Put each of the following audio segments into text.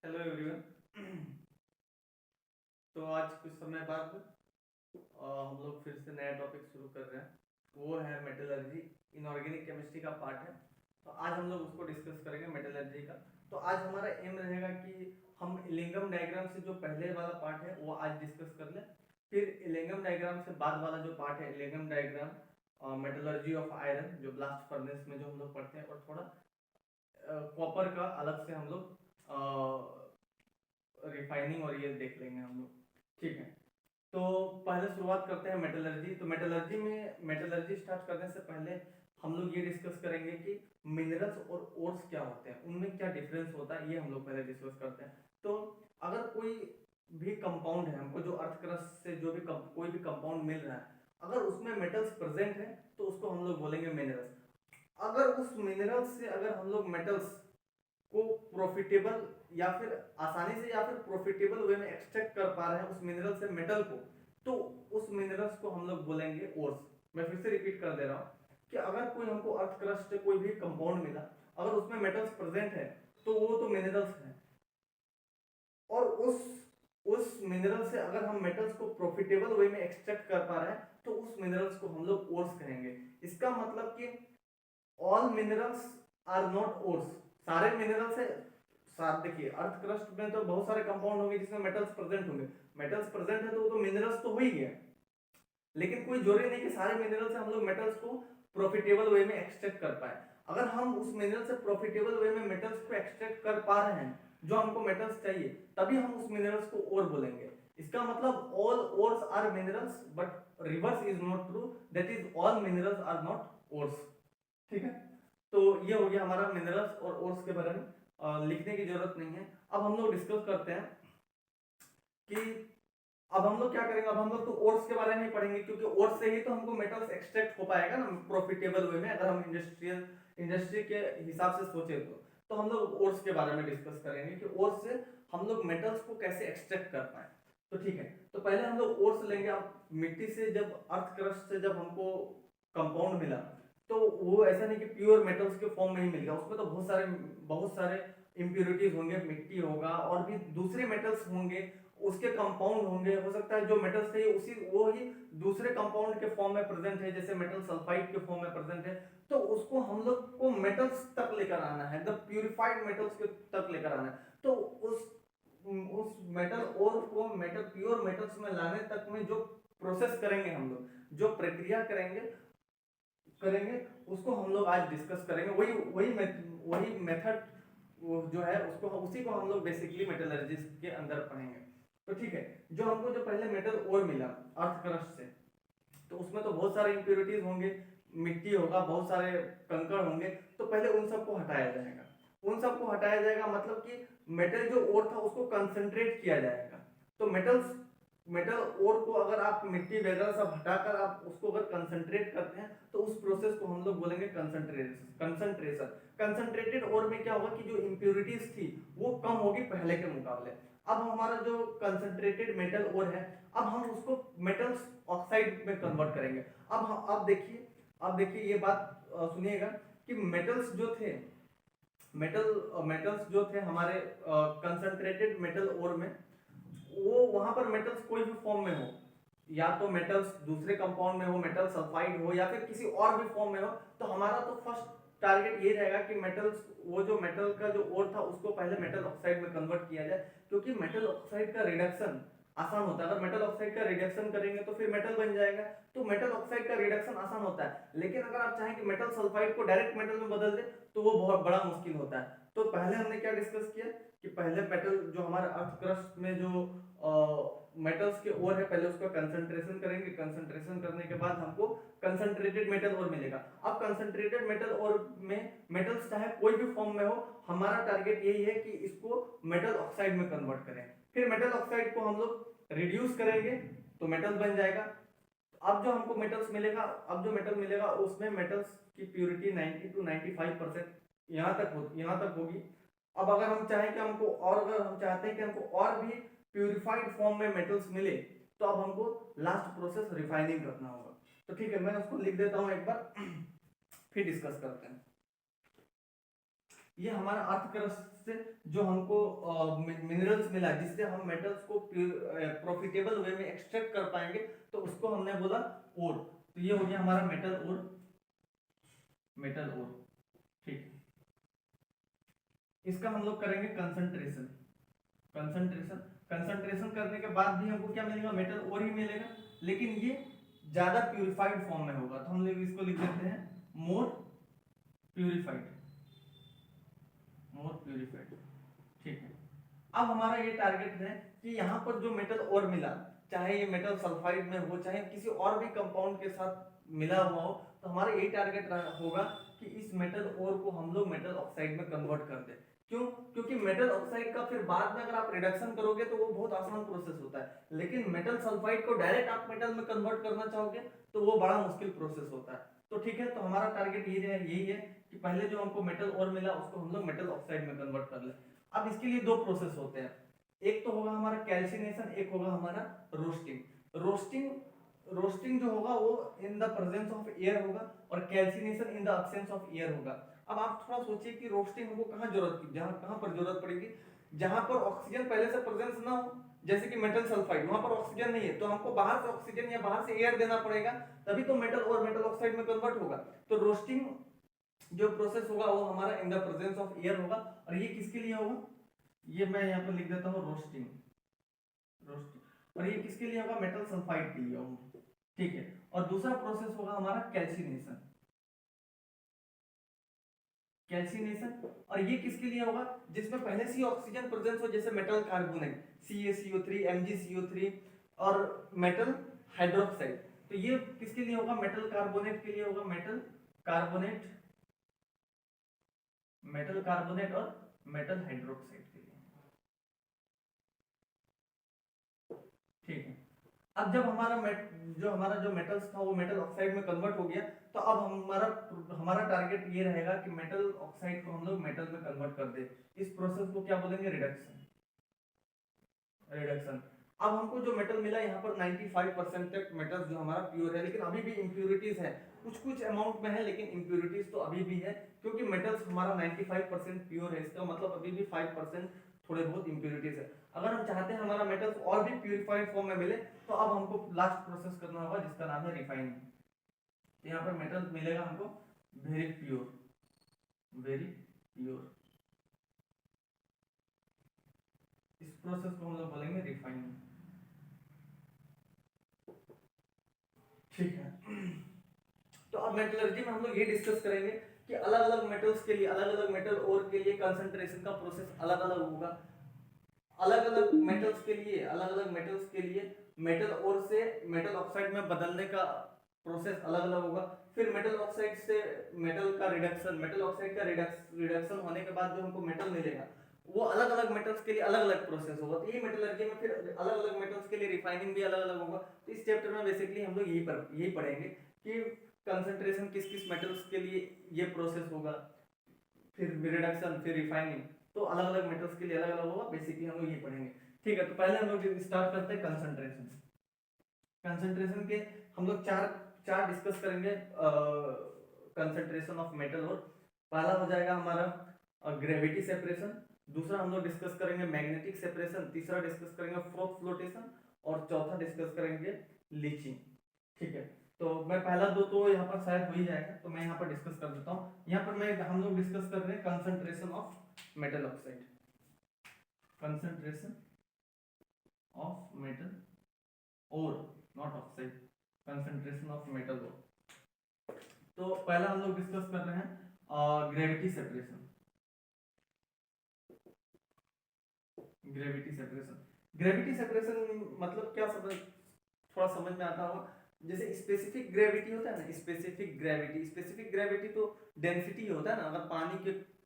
Hello everyone. तो आज कुछ समय बाद हम लोग फिर से नया टॉपिक शुरू कर रहे हैं। वो है मेटलर्जी। इनऑर्गेनिक केमिस्ट्री का पार्ट है। तो आज हम लोग उसको डिस्कस करेंगे मेटलर्जी का। तो आज हमारा एम रहेगा कि हम इलेंगम डायग्राम से जो पहले वाला पार्ट है वो आज डिस्कस कर लें। फिर इलेंगम डायग्राम से बाद वाला जो पार्ट है इलेंगम डायग्राम मेटलर्जी ऑफ आयरन जो ब्लास्ट फर्नेस में जो हम लोग पढ़ते हैं, और थोड़ा कॉपर का अलग से हम लोग रिफाइनिंग और ये देख लेंगे हम लोग। ठीक है, तो पहले शुरुआत करते हैं मेटलर्जी। तो मेटलर्जी स्टार्ट करने से पहले हम लोग ये डिस्कस करेंगे कि मिनरल्स और ओर्स क्या होते हैं, उनमें क्या डिफरेंस होता है, ये हम लोग पहले डिस्कस करते हैं। तो अगर कोई भी कंपाउंड है, हमको जो अर्थ क्रस्ट से जो भी कोई भी कंपाउंड मिल रहा है, अगर उसमें मेटल्स प्रेजेंट है तो उसको हम लोग बोलेंगे मिनरल्स। अगर उस मिनरल्स से अगर हम लोग मेटल्स को प्रॉफिटेबल या फिर आसानी से या फिर प्रॉफिटेबल वे में एक्सट्रैक्ट कर पा रहे हैं उस मिनरल से मेटल को, तो उस मिनरल्स को हम लोग बोलेंगे ओर्स। मैं फिर से रिपीट कर दे रहा हूं कि अगर कोई हमको अर्थ क्रस्ट से कोई भी कंपाउंड मिला, अगर उसमें मेटल्स प्रेजेंट है तो वो तो मिनरल्स है। और उस मिनरल से अगर हम मेटल्स को प्रॉफिटेबल वे में एक्सट्रैक्ट कर पा रहे हैं तो उस मिनरल्स को हम लोग ओर्स कहेंगे। इसका मतलब कि all minerals are not ores. सारे मिनरल्स है, साथ देखिए अर्थ क्रस्ट में तो बहुत सारे कंपाउंड होंगे जिसमें मेटल्स प्रेजेंट होंगे। मेटल्स प्रेजेंट है तो वो तो मिनरल्स तो हो ही गया, लेकिन कोई जरूरी नहीं कि सारे मिनरल से हम लोग मेटल्स को प्रॉफिटेबल वे में एक्सट्रैक्ट कर पाए। अगर हम उस मिनरल से प्रॉफिटेबल वे में मेटल्स को एक्सट्रैक्ट कर पा रहे हैं जो हमको मेटल्स चाहिए, तभी हम उस मिनरल्स को ओर बोलेंगे। इसका मतलब all ores are minerals, but reverse is not true, that is all minerals are not ores. ठीक है, तो ये हो गया हमारा मिनरल्स और ओर्स के बारे में। लिखने की जरूरत नहीं है। अब हम लोग डिस्कस करते हैं कि अब हम लोग क्या करेंगे। अब हम लोग तो ओर्स के बारे में ही पढ़ेंगे, क्योंकि ओर्स से ही तो हमको मेटल्स एक्सट्रैक्ट हो पाएगा ना प्रॉफिटेबल वे में, अगर हम इंडस्ट्री के हिसाब से सोचे तो हम लोग ओर्स के बारे में डिस्कस करेंगे कि ओर्स से हम लोग मेटल्स को कैसे एक्सट्रैक्ट कर पाए। तो ठीक है, तो पहले हम लोग ओर्स लेंगे। अब मिट्टी से जब अर्थ क्रस्ट से जब हमको कंपाउंड मिला, तो वो ऐसा नहीं कि प्योर मेटल्स के फॉर्म में ही मिल गया, उसमें तो बहुत सारे इंप्योरिटीज होंगे, मिट्टी होगा और भी दूसरे मेटल्स होंगे, उसके कंपाउंड होंगे। हो सकता है जो मेटल्स थे उसी वो ही दूसरे कंपाउंड के फॉर्म में प्रेजेंट है, जैसे मेटल सल्फाइड के फॉर्म में प्रेजेंट है। तो उसको हम लोग को मेटल्स तक लेकर आना है, द प्यूरिफाइड मेटल्स के तक लेकर आना है। तो उस मेटल और को मेटल प्योर मेटल्स में लाने तक में जो प्रोसेस करेंगे हम लोग, जो प्रक्रिया करेंगे उसको हम लोग आज डिस्कस करेंगे। वही मेथड जो है उसको उसी को हम लोग बेसिकली मेटलर्जी के अंदर पढ़ेंगे। तो ठीक है, जो हमको जो पहले मेटल और मिला अर्थ क्रस्ट से, तो उसमें तो बहुत सारे इंप्योरिटीज होंगे, मिट्टी होगा, बहुत सारे कंकड़ होंगे। तो पहले उन सबको हटाया जाएगा। उन सबको हटाया जाएगा मतलब कि मेटल जो और था उसको कंसंट्रेट किया जाएगा। तो मेटल ओर को अगर आप मिट्टी वगैरह सब हटाकर आप उसको अगर कंसंट्रेट करते हैं तो उस प्रोसेस को हम लोग बोलेंगे कंसंट्रेशन। कंसंट्रेटेड ओर में क्या होगा कि जो इंप्योरिटीज थी वो कम होगी पहले के मुकाबले। अब हमारा जो कंसंट्रेटेड मेटल ओर है, अब हम उसको मेटल्स ऑक्साइड में कन्वर्ट करेंगे। अब देखिए ये बात सुनिएगा कि मेटल्स जो थे हमारे कंसंट्रेटेड मेटल ओर में, वो वहां पर मेटल्स कोई भी फॉर्म में हो, या तो मेटल्स दूसरे कंपाउंड में हो, मेटल सल्फाइड हो, या फिर किसी और भी फॉर्म में हो, तो हमारा तो फर्स्ट टारगेट ये रहेगा कि मेटल्स, वो जो मेटल का जो ओर था उसको पहले मेटल ऑक्साइड में कन्वर्ट किया जाए, क्योंकि मेटल ऑक्साइड का रिडक्शन आसान होता है। अगर मेटल ऑक्साइड का रिडक्शन करेंगे तो फिर मेटल बन जाएगा, तो मेटल ऑक्साइड का रिडक्शन आसान होता है। लेकिन अगर आप चाहें कि मेटल सल्फाइड को डायरेक्ट मेटल में बदल दे तो वो बहुत बड़ा मुश्किल होता है। तो पहले हमने क्या डिस्कस किया कि पहले मेटल जो हमारे अर्थ क्रस्ट में जो मेटल्स के ओर है, पहले उसका कंसंट्रेशन करेंगे। कंसंट्रेशन करने के बाद हमको कंसंट्रेटेड मेटल ओर मिलेगा। अब कंसंट्रेटेड मेटल ओर में मेटल्स चाहे कोई भी फॉर्म में हो, हमारा टारगेट यही है कि इसको मेटल ऑक्साइड में कन्वर्ट करें। फिर मेटल ऑक्साइड को हम लोग रिड्यूस करेंगे तो मेटल बन जाएगा। अब जो हमको मेटल्स मिलेगा, अब जो मेटल मिलेगा उसमें मेटल्स की प्यूरिटी 90 to 95% यहाँ तक होगी। अब अगर हम चाहें कि हमको, और अगर हम चाहते हैं कि हमको और भी प्यूरिफाइड फॉर्म में मेटल्स मिले, तो अब हमको लास्ट प्रोसेस रिफाइनिंग करना होगा। तो ठीक है, मैं उसको लिख देता हूं एक बार फिर डिस्कस करते हैं। ये हमारा अर्थ क्रस्ट से जो हमको मिनरल्स मिला, जिससे हम मेटल्स को प्रॉफिटेबल वे में एक्सट्रैक्ट कर पाएंगे, तो उसको हमने बोला ओर। तो ये हो गया हमारा मेटल ओर, मेटल ओर। ठीक, इसका हम लोग करेंगे कंसंट्रेशन। कंसंट्रेशन कंसंट्रेशन करने के बाद भी हमको क्या मिलेगा, मेटल ओर ही मिलेगा, लेकिन ये ज्यादा प्यूरिफाइड फॉर्म में होगा। तो हम लोग इसको लिख देते हैं मोर प्यूरिफाइड, मोर प्यूरिफाइड। ठीक है, अब हमारा ये टारगेट है कि यहाँ पर जो मेटल और मिला, चाहे ये मेटल सल्फाइड में हो, चाहे किसी और भी कंपाउंड के साथ मिला हुआ हो, तो हमारा यही टारगेट होगा कि इस मेटल और को हम लोग मेटल ऑक्साइड में कन्वर्ट कर दें। क्यों? क्योंकि मेटल ऑक्साइड का फिर बाद में अगर आप रिडक्शन करोगे तो वो बहुत आसान प्रोसेस होता है, लेकिन मेटल सल्फाइड को डायरेक्ट आप मेटल में कन्वर्ट करना चाहोगे तो वो बड़ा मुश्किल प्रोसेस होता है। तो ठीक है, तो हमारा टारगेट यही है कि पहले जो हमको मेटल और मिला उसको हम लोग मेटल ऑक्साइड में कन्वर्ट कर ले। अब इसके लिए दो प्रोसेस होते हैं, एक तो होगा हमारा कैल्सिनेशन, एक होगा हमारा रोस्टिंग। रोस्टिंग जो होगा वो in the presence of air होगा और calcination in the absence of air होगा। अब आप थोड़ा सोचिए कि रोस्टिंग हमको कहाँ जरूरत की, कहाँ पर जरूरत पड़ेगी, जहां पर ऑक्सीजन पहले से प्रेजेंस ना हो, जैसे कि मेटल सल्फाइड, वहां पर ऑक्सीजन नहीं है, तो हमको बाहर से ऑक्सीजन या बाहर से एयर देना पड़ेगा, तभी तो मेटल और मेटल ऑक्साइड में कन्वर्ट होगा। तो रोस्टिंग जो प्रोसेस होगा वो हमारा in the presence of air होगा, और ये किसके लिए होगा, ये मैं यहाँ पर लिख देता हूँ रोस्टिंग, और ये किसके लिए होगा, मेटल सल्फाइड के लिए होगा। ठीक है, और दूसरा प्रोसेस होगा हमारा कैल्सिनेशन। और ये किसके लिए होगा, जिसमें पहले से ही ऑक्सीजन प्रेजेंस हो, जैसे मेटल कार्बोनेट CaCO3 MgCO3 और मेटल हाइड्रोक्साइड। तो ये किसके लिए होगा, मेटल कार्बोनेट के लिए होगा, मेटल कार्बोनेट और मेटल हाइड्रोक्साइड के लिए। ठीक है, अब जब हमारा जो मेटल्स था वो मेटल ऑक्साइड में कन्वर्ट हो गया, तो अब हमारा टारगेट ये रहेगा कि मेटल ऑक्साइड को हम लोग मेटल में कन्वर्ट कर दे। इस प्रोसेस को क्या बोलेंगे, रिडक्शन। अब हमको जो मेटल मिला यहाँ पर 95% तक मेटल जो हमारा प्योर है, लेकिन अभी भी इंप्यूरिटीज है, कुछ अमाउंट में है, लेकिन इंप्यूरिटीज तो अभी भी है, क्योंकि मेटल्स हमारा 95% प्योर है, इसका मतलब अभी भी 5% थोड़े बहुत इंप्यूरिटीज है। अगर हम चाहते हैं हमारा मेटल्स और भी प्यूरिफाइड फॉर्म में मिले, तो अब हमको लास्ट प्रोसेस करना होगा जिसका नाम है रिफाइनिंग। तो यहाँ पर मेटल मिलेगा हमको वेरी प्योर, इस प्रोसेस को हम लोग बोलेंगे रिफाइनिंग। ठीक है, तो अब मेटलर्जी में हम लोग ये डिस्कस करेंगे कि अलग अलग मेटल्स के लिए, अलग अलग मेटल और के लिए कंसंट्रेशन का प्रोसेस अलग अलग होगा। अलग अलग मेटल्स के लिए मेटल और से मेटल ऑक्साइड में बदलने का प्रोसेस अलग अलग होगा। फिर मेटल ऑक्साइड से मेटल का रिडक्शन, मेटल ऑक्साइड का रिडक्शन होने के बाद जो हमको मेटल मिलेगा वो अलग अलग मेटल्स के लिए अलग अलग प्रोसेस होगा। तो ये मेटलर्जी में फिर अलग अलग मेटल्स के लिए रिफाइनिंग भी अलग अलग होगा। तो इस चैप्टर में बेसिकली हम लोग यही पढ़ेंगे कि कंसंट्रेशन किस किस मेटल्स के लिए ये प्रोसेस होगा, फिर रिडक्शन, फिर रिफाइनिंग, तो अलग अलग मेटल्स के लिए अलग अलग होगा। बेसिकली हम लोग ये पढ़ेंगे। ठीक है, तो पहले हम लोग स्टार्ट करते हैं कंसंट्रेशन। कंसंट्रेशन के हम लोग चार डिस्कस करेंगे कंसंट्रेशन ऑफ मेटल। और पहला हो जाएगा हमारा ग्रेविटी सेपरेशन, दूसरा हम लोग डिस्कस करेंगे मैग्नेटिक सेपरेशन, तीसरा डिस्कस करेंगे फोर्थ फ्लोटेशन, और चौथा डिस्कस करेंगे लीचिंग। ठीक है, तो मैं पहला दो तो यहाँ पर शायद हो ही जाएगा, तो मैं यहाँ पर डिस्कस कर देता हूँ। यहाँ पर हम लोग डिस्कस कर रहे हैं concentration of metal oxide, concentration of metal और not oxide, concentration of metal और। तो पहला हम लोग डिस्कस कर रहे हैं ग्रेविटी सेपरेशन। ग्रेविटी सेपरेशन मतलब क्या, थोड़ा समझ में आता होगा। जैसे स्पेसिफिक ग्रेविटी होता है ना, स्पेसिफिक ग्रेविटी तो डेंसिटी होता है ना। अगर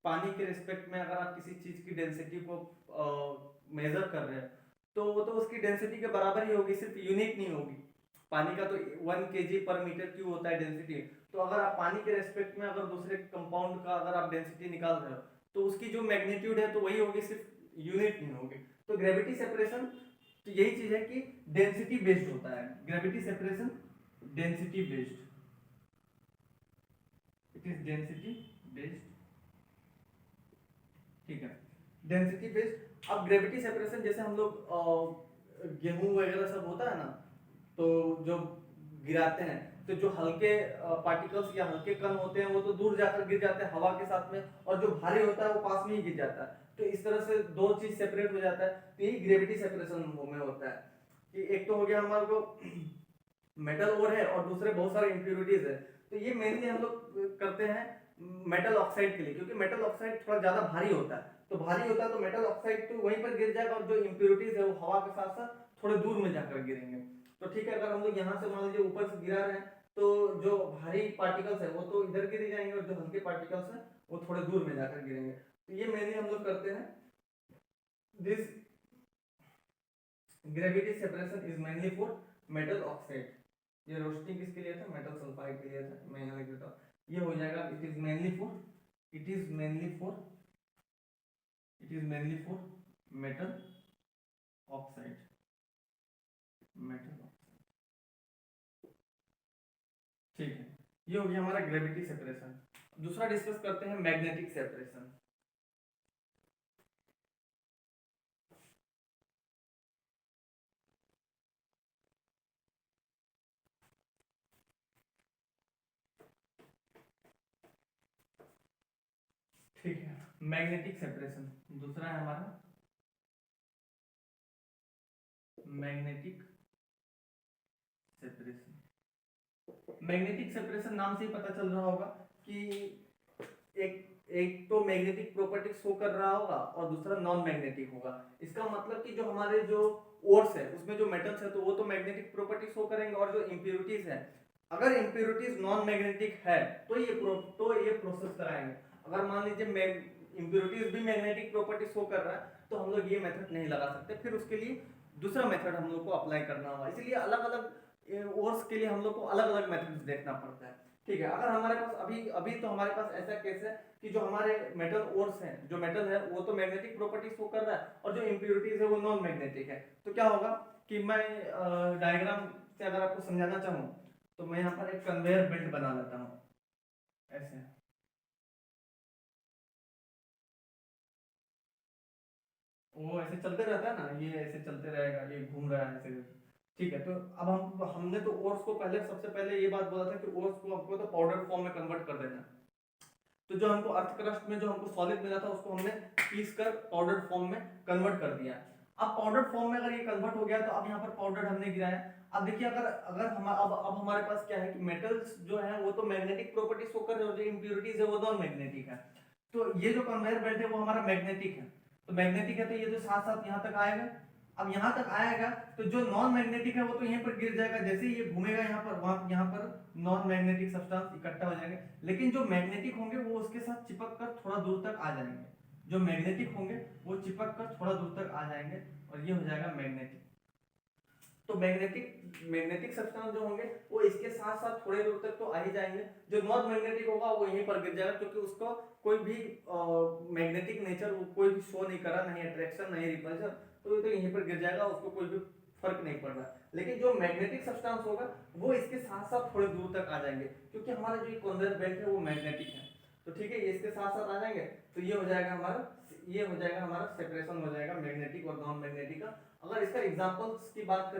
पानी के रिस्पेक्ट में अगर आप किसी चीज की डेंसिटी को मेजर कर रहे हैं, तो वो तो उसकी डेंसिटी के बराबर ही होगी, सिर्फ यूनिट नहीं होगी। पानी का तो 1 kg/m³ होता है डेंसिटी। तो अगर आप पानी के रेस्पेक्ट में अगर दूसरे कंपाउंड का अगर आप डेंसिटी निकाल रहे हो, तो उसकी जो मैग्नीट्यूड है तो वही होगी, सिर्फ यूनिट नहीं होगी। तो ग्रेविटी सेपरेशन तो यही चीज है कि डेंसिटी बेस्ड होता है। Gravity separation density based, it is density based density based. अब ग्रेविटी सेपरेशन जैसे हम लोग गेहूं वगैरह सब होता है ना, तो जो गिराते हैं तो जो हल्के पार्टिकल्स या हल्के कण होते हैं वो तो दूर जाकर गिर जाते हैं हवा के साथ में, और जो भारी होता है वो पास में ही गिर जाता है। तो इस तरह से दो चीज सेपरेट हो जाता है। तो यही ग्रेविटी सेपरेशन में होता है कि एक तो हो गया हमारे को मेटल ओर है और दूसरे बहुत सारे इंप्योरिटीज है। तो ये मेनली हम लोग करते हैं मेटल ऑक्साइड के लिए, क्योंकि मेटल ऑक्साइड थोड़ा ज्यादा भारी होता है। तो भारी होता है तो मेटल ऑक्साइड तो वहीं पर गिर जाएगा, और जो इंप्योरिटीज है वो हवा के साथ साथ थोड़े दूर में जाकर गिरेंगे। तो ठीक है, अगर हम लोग यहाँ से मान लीजिए ऊपर से गिरा रहे हैं तो जो भारी पार्टिकल्स है वो तो इधर गिर जाएंगे, और जो हल्के पार्टिकल्स है वो थोड़े दूर में जाकर गिरेंगे। तो ये मेनली हम लोग करते हैं। This gravity separation is mainly for metal oxide. ये रोस्टिंग किसके लिए था? मेटल सल्फाइड के लिए था। मैं यहाँ लिख देता हूँ, ये हो जाएगा it is mainly for metal oxide. ठीक है, ये हो गया हमारा ग्रेविटी सेपरेशन। दूसरा डिस्कस करते हैं मैग्नेटिक सेपरेशन। ठीक है, मैग्नेटिक सेपरेशन दूसरा है हमारा मैग्नेटिक सेपरेशन। मैग्नेटिक सेपरेशन नाम से ही पता चल रहा होगा कि एक एक तो मैग्नेटिक प्रॉपर्टी शो कर रहा होगा और दूसरा नॉन मैग्नेटिक होगा। इसका मतलब कि जो हमारे जो ओर्स है उसमें जो मेटल्स है तो वो तो मैग्नेटिक प्रॉपर्टी शो करेंगे, और जो इंप्योरिटीज है, अगर इंप्योरिटीज नॉन मैग्नेटिक है तो ये प्रोसेस कराएंगे। अगर मान लीजिए इंप्योरिटीज भी मैग्नेटिक प्रॉपर्टी शो कर रहा है तो हम लोग ये मेथड नहीं लगा सकते, फिर उसके लिए दूसरा मेथड हम लोग को अप्लाई करना होगा। इसलिए अलग अलग ओर्स के लिए हम लोग को अलग अलग मेथड्स देखना पड़ता है। ठीक है, अगर हमारे पास अभी अभी तो हमारे पास ऐसा केस है कि जो हमारे मेटल ओर्स हैं, जो मेटल है वो तो मैग्नेटिक प्रॉपर्टी शो कर रहा है और जो इंप्योरिटीज है वो नॉन मैग्नेटिक है। तो क्या होगा कि मैं डायग्राम से अगर आपको समझाना चाहूँ तो मैं यहाँ पर एक कन्वेयर बेल्ट बना लेता हूँ ऐसे। वो ऐसे चलते रहता है ना, ये ऐसे चलते रहेगा, ये घूम रहा है ऐसे। ठीक है, तो अब हमने तो ओर्स को पहले सबसे पहले ये बात बोला था कि ओर्स को हमको तो पाउडर फॉर्म में कन्वर्ट कर देना है। तो जो हमको अर्थ क्रस्ट में जो हमको सॉलिड मिला था उसको हमने पीस कर पाउडर फॉर्म में कन्वर्ट कर दिया। अब पाउडर फॉर्म में अगर ये कन्वर्ट हो गया तो अब यहाँ पर पाउडर हमने गिराया। अब देखिए, अगर अगर हम अब हमारे पास क्या है कि मेटल्स जो है वो तो मैग्नेटिक प्रॉपर्टी शो कर रहे हैं और जो इंप्योरिटीज है वो नॉन मैग्नेटिक है। तो ये जो कन्वेयर बेल्ट है वो हमारा मैग्नेटिक है। तो मैग्नेटिक है तो ये जो साथ साथ यहाँ तक आएगा। अब यहाँ तक आएगा तो जो नॉन मैग्नेटिक है वो तो यहीं पर गिर जाएगा, जैसे ही ये घूमेगा यहाँ पर वहां यहाँ पर नॉन मैग्नेटिक सब्सटेंस इकट्ठा हो जाएंगे। लेकिन जो मैग्नेटिक होंगे वो उसके साथ चिपक कर थोड़ा दूर तक आ जाएंगे। जो मैग्नेटिक होंगे वो चिपक कर थोड़ा दूर तक आ जाएंगे और ये हो जाएगा मैग्नेटिक। तो मैग्नेटिक मैग्नेटिक सब्सटेंस जो होंगे वो इसके साथ साथ थोड़े दूर तक तो आ ही जाएंगे। जो नॉन मैग्नेटिक होगा वो यहीं पर गिर जाएगा, क्योंकि उसको कोई भी मैग्नेटिक नेचर कोई भी शो नहीं करा, नहीं अट्रैक्शन नहीं रिपल्शन, तो ये तो यहीं पर गिर जाएगा, उसको कोई भी फर्क नहीं पड़ रहा। लेकिन जो मैग्नेटिक सब्सटेंस होगा वो इसके साथ साथ थोड़े दूर तक आ जाएंगे, क्योंकि हमारा जो कन्वेयर बेल्ट है वो मैग्नेटिक है। तो ठीक है, ये इसके साथ साथ आ जाएंगे तो ये हो जाएगा हमारा सेपरेशन हो जाएगा मैग्नेटिक और नॉन मैग्नेटिक का। अगर इसका एग्जांपल्स की बात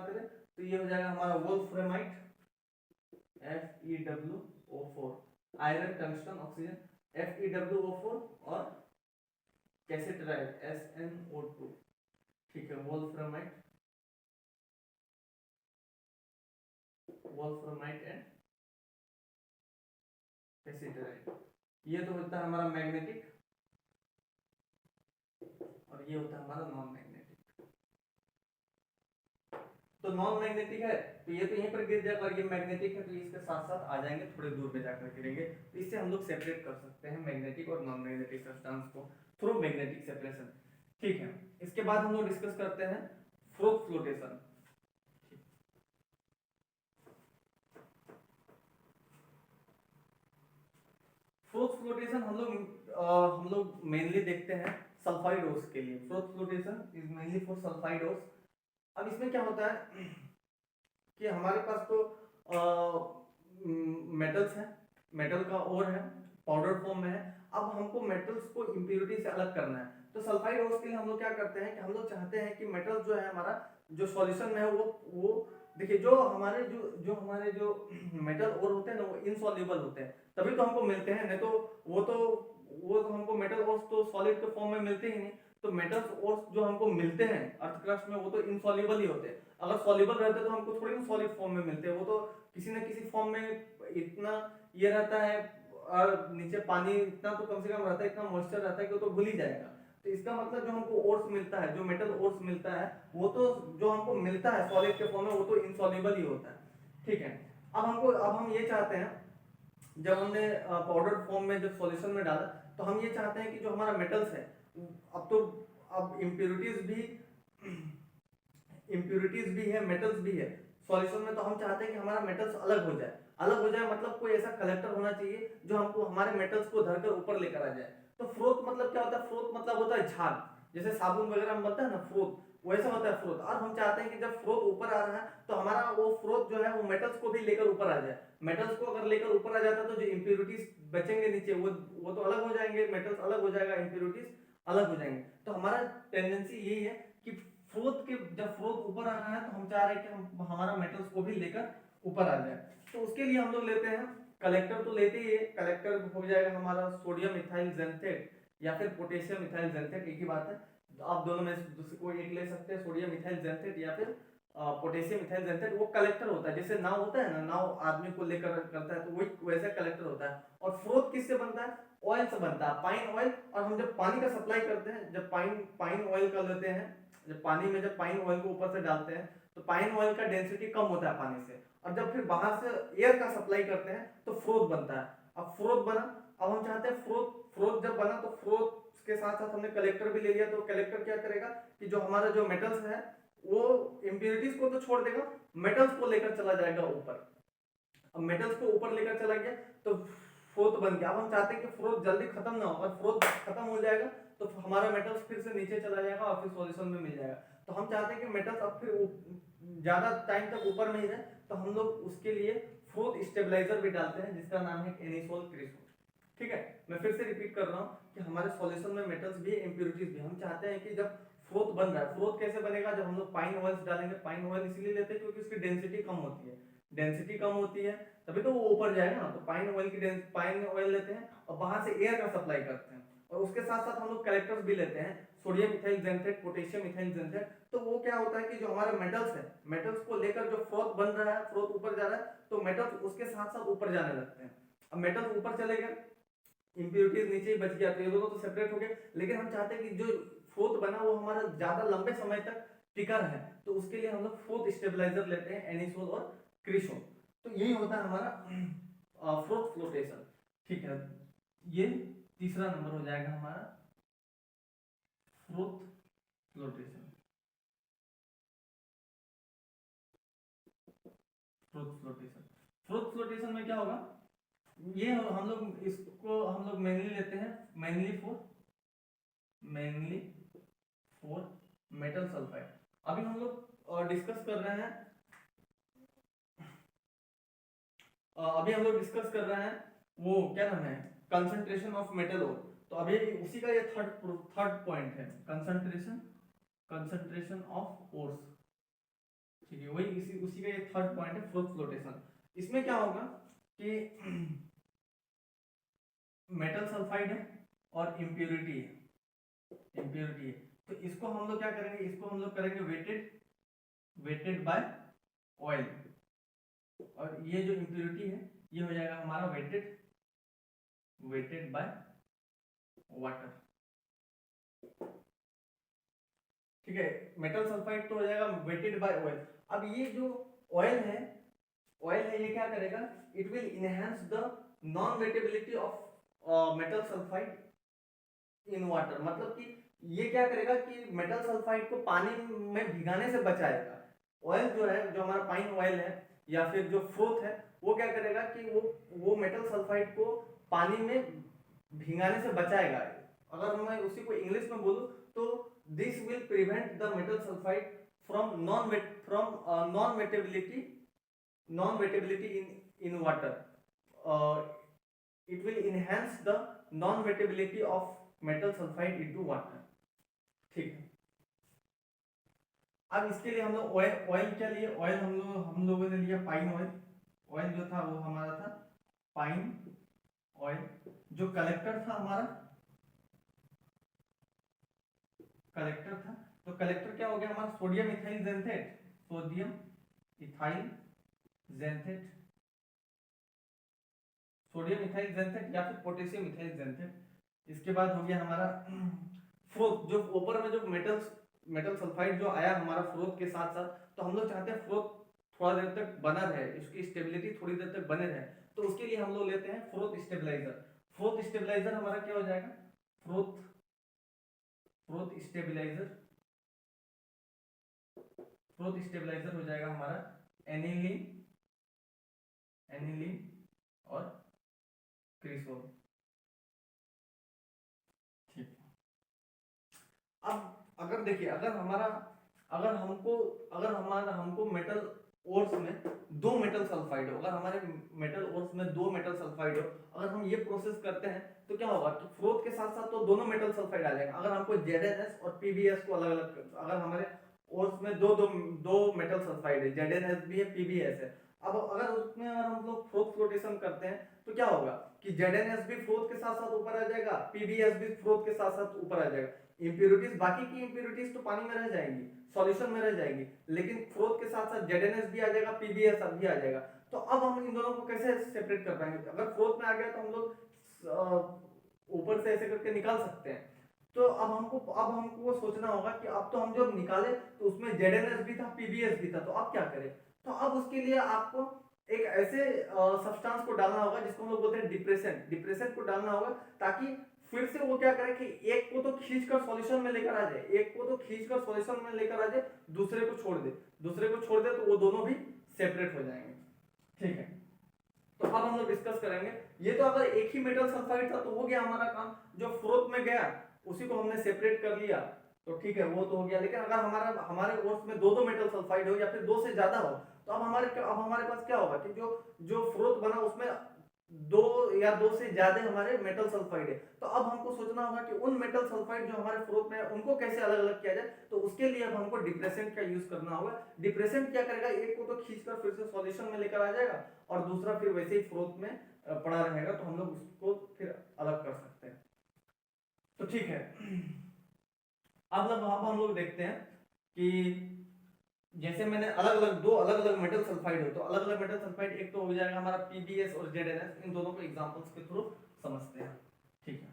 करें तो ये हो जाएगा हमारा wolframite FeWO4, iron tungsten oxygen FeWO4, और कैसेटराइड SnO2। ठीक है, वोल्फ्रामाइट एंड कैसेटराइड, ये तो होता है हमारा मैग्नेटिक और ये होता है हमारा नॉन मैग्नेटिक। तो नॉन मैग्नेटिक है तो ये तो यहीं पर गिर जाएगा, और ये मैग्नेटिक है तो इसके साथ साथ आ जाएंगे, थोड़े दूर में जाकर गिरेंगे। तो इससे हम लोग सेपरेट कर सकते हैं मैग्नेटिक और नॉन मैग्नेटिक सब्सटेंस को थ्रू मैग्नेटिक सेपरेशन। ठीक है, इसके बाद हम लोग डिस्कस करते हैं फ्रोथ फ्लोटेशन। फ्रोथ फ्लोटेशन हम लोग मेनली देखते हैं सल्फाइड ओर्स के लिए। Froth flotation is mainly for sulphide ores. अब इसमें क्या होता है कि हमारे पास तो मेटल्स है, मेटल का ओर है, पाउडर फॉर्म में है। अब हमको मेटल्स को इम्प्योरिटी से अलग करना है। तो सल्फाइड ओर्स के लिए हम लोग क्या करते हैं कि हम लोग चाहते हैं कि मेटल्स जो है हमारा जो सॉल्यूशन में है वो देखिए जो हमारे जो मेटल ओर होते हैं ना वो इनसॉल्युबल होते हैं, तभी तो हमको मिलते हैं, नहीं तो वो तो हमको मेटल ओर्स तो सॉलिड के फॉर्म में मिलते ही नहीं। तो मेटल्स ओर्स जो हमको मिलते हैं अर्थ क्रस्ट में वो तो इनसॉल्युबल ही होते हैं। अगर सॉल्युबल रहते तो हमको थोड़ी ना सॉलिड फॉर्म में मिलते हैं, वो तो किसी न किसी फॉर्म में इतना ये रहता है और नीचे पानी इतना तो कम से कम रहता है, इतना मॉइस्चर रहता है कि वो तो घुल ही जाएगा। तो इसका मतलब जो हमको ओर्स मिलता है, जो मेटल ओर्स मिलता है, वो तो जो हमको मिलता है सॉलिड के फॉर्म में वो तो इनसॉल्युबल ही होता है। ठीक है, अब हम ये चाहते हैं, जब हमने पाउडर फॉर्म में जब सॉल्यूशन में डाला तो हम ये चाहते हैं कि जो हमारा मेटल्स है अब इम्प्यूरिटीज भी है, मेटल्स भी है सॉल्यूशन में, तो हम चाहते हैं कि हमारा मेटल्स अलग हो जाए मतलब कोई ऐसा कलेक्टर होना चाहिए जो हमको हमारे मेटल्स को धरकर ऊपर लेकर आ जाए। तो फ्रोथ मतलब क्या होता है? फ्रोथ मतलब होता है झाग, जैसे साबुन वगैरह में बनता है ना फ्रोथ, वैसा होता है फ्रोथ। और हम चाहते हैं कि जब फ्रोथ ऊपर आ रहा है तो हमारा वो फ्रोथ जो है वो मेटल्स को भी लेकर ऊपर आ जाए। मेटल्स को अगर लेकर ऊपर आ जाता है तो जो इम्प्यूरिटीज बचेंगे नीचे वो तो अलग हो जाएंगे, मेटल्स अलग हो जाएगा, इम्प्यूरिटीज अलग हो जाएंगे। तो हमारा टेंडेंसी यही है कि जब फ्रोथ ऊपर आ रहा है तो हम चाह रहे हैं कि हम हमारा मेटल्स को भी लेकर ऊपर आ जाए। तो उसके लिए हम लोग लेते हैं कलेक्टर, तो लेते ही है कलेक्टर हो जाएगा हमारा सोडियम इथाइल जेंथेट या फिर पोटेशियम इथाइल जेंथेट, एक ही बात है। तो आप दोनों में से कोई एक ले सकते हैं, सोडियम इथाइल जेंथेट या फिर पोटेशियम इथाइल जेंथेट। वो कलेक्टर होता है, जैसे नाव होता है ना, नाव आदमी को लेकर करता है तो वही वैसा कलेक्टर होता है। और फ्रोथ किससे बनता है? ऑयल से बनता है, पाइन ऑयल। और हम जब पानी का सप्लाई करते हैं, जब पाइन ऑयल कर लेते हैं, जब पानी में जब पाइन ऑयल को ऊपर से डालते हैं तो पाइन ऑयल का डेंसिटी कम होता है पानी से, और जब फिर बाहर से एयर का सप्लाई करते हैं तो फ्रोथ बनता है। अब फ्रोथ बना, अब हम चाहते हैं फ्रोथ जब बना तो फ्रोथ के साथ साथ हमने कलेक्टर भी ले लिया। तो कलेक्टर क्या करेगा कि जो हमारा जो मेटल्स है वो इम्प्यूरिटीज को तो छोड़ देगा, मेटल्स को लेकर चला जाएगा ऊपर। अब मेटल्स को ऊपर लेकर चला गया तो फ्रोथ बन गया। अब हम चाहते हैं कि फ्रोथ जल्दी खत्म ना हो, और फ्रोथ खत्म हो जाएगा तो हमारा मेटल्स फिर से नीचे चला जाएगा और फिर सॉल्यूशन में मिल जाएगा। तो हम चाहते हैं कि मेटल्स अब फिर ज्यादा टाइम तक ऊपर नहीं रहे, तो हम लोग उसके लिए फ्रोथ स्टेबलाइजर भी डालते हैं जिसका नाम है एनिसोल क्रिसोल। ठीक है, मैं फिर से रिपीट कर रहा हूँ कि हमारे सॉल्यूशन में मेटल्स भी इम्प्यूरिटीज भी, हम चाहते हैं कि जब फ्रोथ बन रहा है, फ्रोथ कैसे बनेगा? जब हम लोग पाइन ऑयल्स डालेंगे, पाइन ऑयल इसलिए लेते हैं क्योंकि उसकी डेंसिटी कम होती है, डेंसिटी कम होती है तभी तो वो ऊपर जाएगा ना। तो पाइन ऑयल लेते हैं और बाहर से एयर का सप्लाई करते हैं, और उसके साथ साथ हम लोग कलेक्टर्स भी लेते हैं, सोडियम इथाइल जेंथेट, पोटेशियम इथाइल जेंथेट। तो वो क्या होता है कि जो हमारे मेटल्स है, मेटल्स को लेकर जो फ्रोथ बन रहा है, फ्रोथ ऊपर जा रहा है तो मेटल्स उसके साथ साथ ऊपर जाने लगते हैं। अब मेटल्स ऊपर चले गए, इंप्योरिटीज नीचे ही बच गया, तो ये दोनों तो सेपरेट हो गए। लेकिन हम चाहते हैं कि जो फ्रोथ बना वो हमारा ज्यादा लंबे समय तक टिका रहे, तो उसके लिए हम लोग फ्रोथ स्टेबलाइजर लेते हैं, एनिसोल और क्रिसोल। तो यही होता है हमारा फ्रोथ फ्लोटेशन। ठीक है, ये तीसरा नंबर हो जाएगा हमारा फ्रोथ फ्लोटेशन। फ्रोथ फ्लोटेशन में क्या होगा, ये हम लोग इसको हम लोग मेनली लेते हैं मेनली फॉर मेटल सल्फाइड। अभी हम लोग डिस्कस कर रहे हैं वो क्या नाम है, कंसंट्रेशन ऑफ मेटल ओर। तो अभी उसी का ये थर्ड पॉइंट है, कंसंट्रेशन ऑफ ओर्स। ठीक है, वही उसी का ये थर्ड पॉइंट है, फ्रोथ फ्लोटेशन। इसमें क्या होगा कि मेटल सल्फाइड है और इम्प्योरिटी है, तो इसको हम लोग क्या करेंगे, इसको हम लोग करेंगे वेटेड बाय ऑयल, और ये जो इम्प्योरिटी है ये हो जाएगा हमारा वेटेड बाय वाटर। ठीक है, मेटल सल्फाइड तो हो जाएगा वेटेड बाय ऑयल। अब ये जो ऑयल है ये क्या करेगा, it will enhance the non wettability of metal sulphide in water. मतलब कि ये क्या करेगा कि मेटल सल्फाइड को पानी में भिगाने से बचाएगा। ऑयल जो है, जो हमारा पाइन ऑयल है या फिर जो फ्रोथ है, वो क्या करेगा कि वो मेटल सल्फाइड को पानी में भिगाने से बचाएगा। अगर मैं उसी को इंग्लिश में बोलूं तो this will prevent the metal sulphide from non wettability in water. it will enhance the non-wettability of metal sulfide into water। ठीक है, अब इसके लिए हम लोग ऑयल क्या लिए, ऑयल हम लोगों ने लिया पाइन ऑयल। ऑयल जो था वो हमारा था पाइन ऑयल। जो कलेक्टर था हमारा, कलेक्टर था, तो कलेक्टर क्या हो गया हमारा, sodium ethyl xanthate, sodium ethyl xanthate, sodium ethyl xanthate या फिर पोटेशियम इथाइल जेंथेट। इसके बाद हो गया हमारा फ्लोथ, जो ऊपर में जो मेटल सल्फाइड जो आया हमारा फ्लोथ के साथ साथ, तो हम लोग चाहते हैं फ्लोथ थोड़ा देर तक बना रहे, इसकी स्टेबिलिटी थोड़ी देर तक बने रहे, तो उसके लिए हम लोग लेते हैं फ्लोथ स्टेबलाइजर। फ्लोथ स्टेबलाइजर हमारा क्या हो जाएगा, फ्लोथ स्टेबलाइजर, फ्लोथ स्टेबलाइजर हो जाएगा हमारा एनिलीन, एनिलीन और क्रिसोल। ठीक है, अब अगर देखिए, अगर हमको मेटल ओर्स में दो मेटल सल्फाइड हो, अगर हमारे मेटल ओर्स में दो मेटल सल्फाइड हो, अगर हम ये प्रोसेस करते हैं तो क्या होगा कि फ्लोथ के साथ साथ तो दोनों मेटल सल्फाइड आ जाएगा। अगर हमको ZnS और PbS को अलग अलग, अगर हमारे ओर्स में दो मेटल सल्फाइड है, ZnS भी है, PbS है, अब अगर उसमें अगर हम लोग फ्लोथ फ्लोटेशन करते हैं तो क्या होगा कि ZnS भी फ्लोथ के साथ साथ ऊपर आ जाएगा, PbS भी फ्लोथ के साथ साथ ऊपर आ जाएगा। इंप्योरिटीज, बाकी की इंप्योरिटीज तो पानी में रह जाएंगी, सॉल्यूशन में रह जाएगी, लेकिन फ्लोथ के साथ साथ ZnS भी आ जाएगा, PbS भी आ जाएगा। तो अब हम इन दोनों को कैसे सेपरेट कर पाएंगे, अगर फ्लोथ में आ गया तो हम लोग ऊपर से ऐसे करके निकाल सकते हैं। तो अब हमको सोचना होगा कि अब तो हम जब निकाले तो उसमें ZnS भी था, PbS भी था, तो अब क्या करें। तो अब उसके लिए आपको एक ऐसे सब्सटेंस को डालना होगा जिसको हम लोग बोलते हैं डिप्रेसेंट, डिप्रेसेंट को डालना होगा, ताकि फिर से वो क्या करे कि एक को तो खींचकर सॉल्यूशन में लेकर आ जाए, एक को तो खींचकर सॉल्यूशन में लेकर आ जाए, दूसरे को छोड़ दे, दूसरे को छोड़ दे, तो वो दोनों भी सेपरेट हो जाएंगे। ठीक है, तो अब हम लोग डिस्कस करेंगे, ये तो अगर एक ही मेटल सल्फाइड था तो हो गया हमारा काम, जो फ्लोथ में गया उसी को हमने सेपरेट कर लिया, तो ठीक है वो तो हो गया। लेकिन अगर हमारे ओर्स में दो मेटल सल्फाइड हो या फिर दो से ज्यादा हो, तो अब हमारे पास क्या होगा कि जो फ्लोथ बना उसमें दो से ज्यादा हमारे मेटल सल्फाइड है। तो अब हमको सोचना होगा कि उन मेटल सल्फाइड जो हमारे फ्लोथ में है उनको कैसे अलग अलग किया जाए, तो उसके लिए अब हमको डिप्रेसेंट का यूज करना होगा। डिप्रेसेंट क्या करेगा, एक को तो खींचकर फिर से सॉल्यूशन में लेकर आ जाएगा और दूसरा फिर वैसे ही फ्लोथ में पड़ा रहेगा, तो हम लोग उसको फिर अलग कर सकते हैं। तो ठीक है, अब हम लोग देखते हैं कि जैसे मैंने दो अलग अलग मेटल सल्फाइड हो, तो अलग अलग मेटल सल्फाइड एक तो हो जाएगा हमारा PbS और ZnS, इन दोनों को एग्जांपल्स के थ्रू समझते हैं। ठीक है,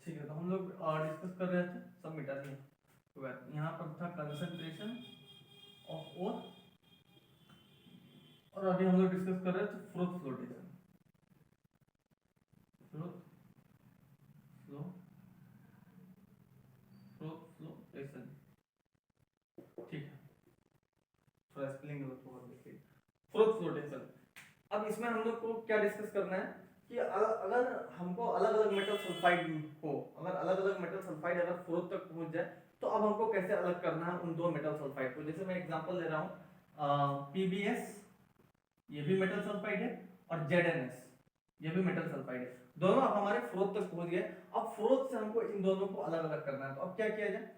ठीक है, तो हम लोग डिस्कस कर रहे थे, सब मिटा दिया, तो यहाँ पर था कंसंट्रेशन ऑफ ओर, और अभी हम लोग डिस्कस कर रहे थे froth flotation, froth flow froth flotation. ठीक है, थोड़ा स्पेलिंग गलत होगा देखिए, फ्लोथ फ्लोटेशन। अब इसमें हम लोग को क्या डिस्कस करना है कि अगर हमको अलग अलग मेटल सल्फाइड हो, अगर अलग अलग मेटल सल्फाइड अगर फ्लोथ तक पहुंच जाए, तो अब हमको कैसे अलग करना है उन दो मेटल सल्फाइड को। जैसे मैं एग्जांपल ले रहा हूँ, PbS ये भी मेटल सल्फाइड है, और ZnS ये भी मेटल सल्फाइड है, दोनों अब हमारे फ्लोथ तक पहुंच गए। अब फ्लोथ से हमको इन दोनों को अलग अलग करना है, तो अब क्या किया जाए,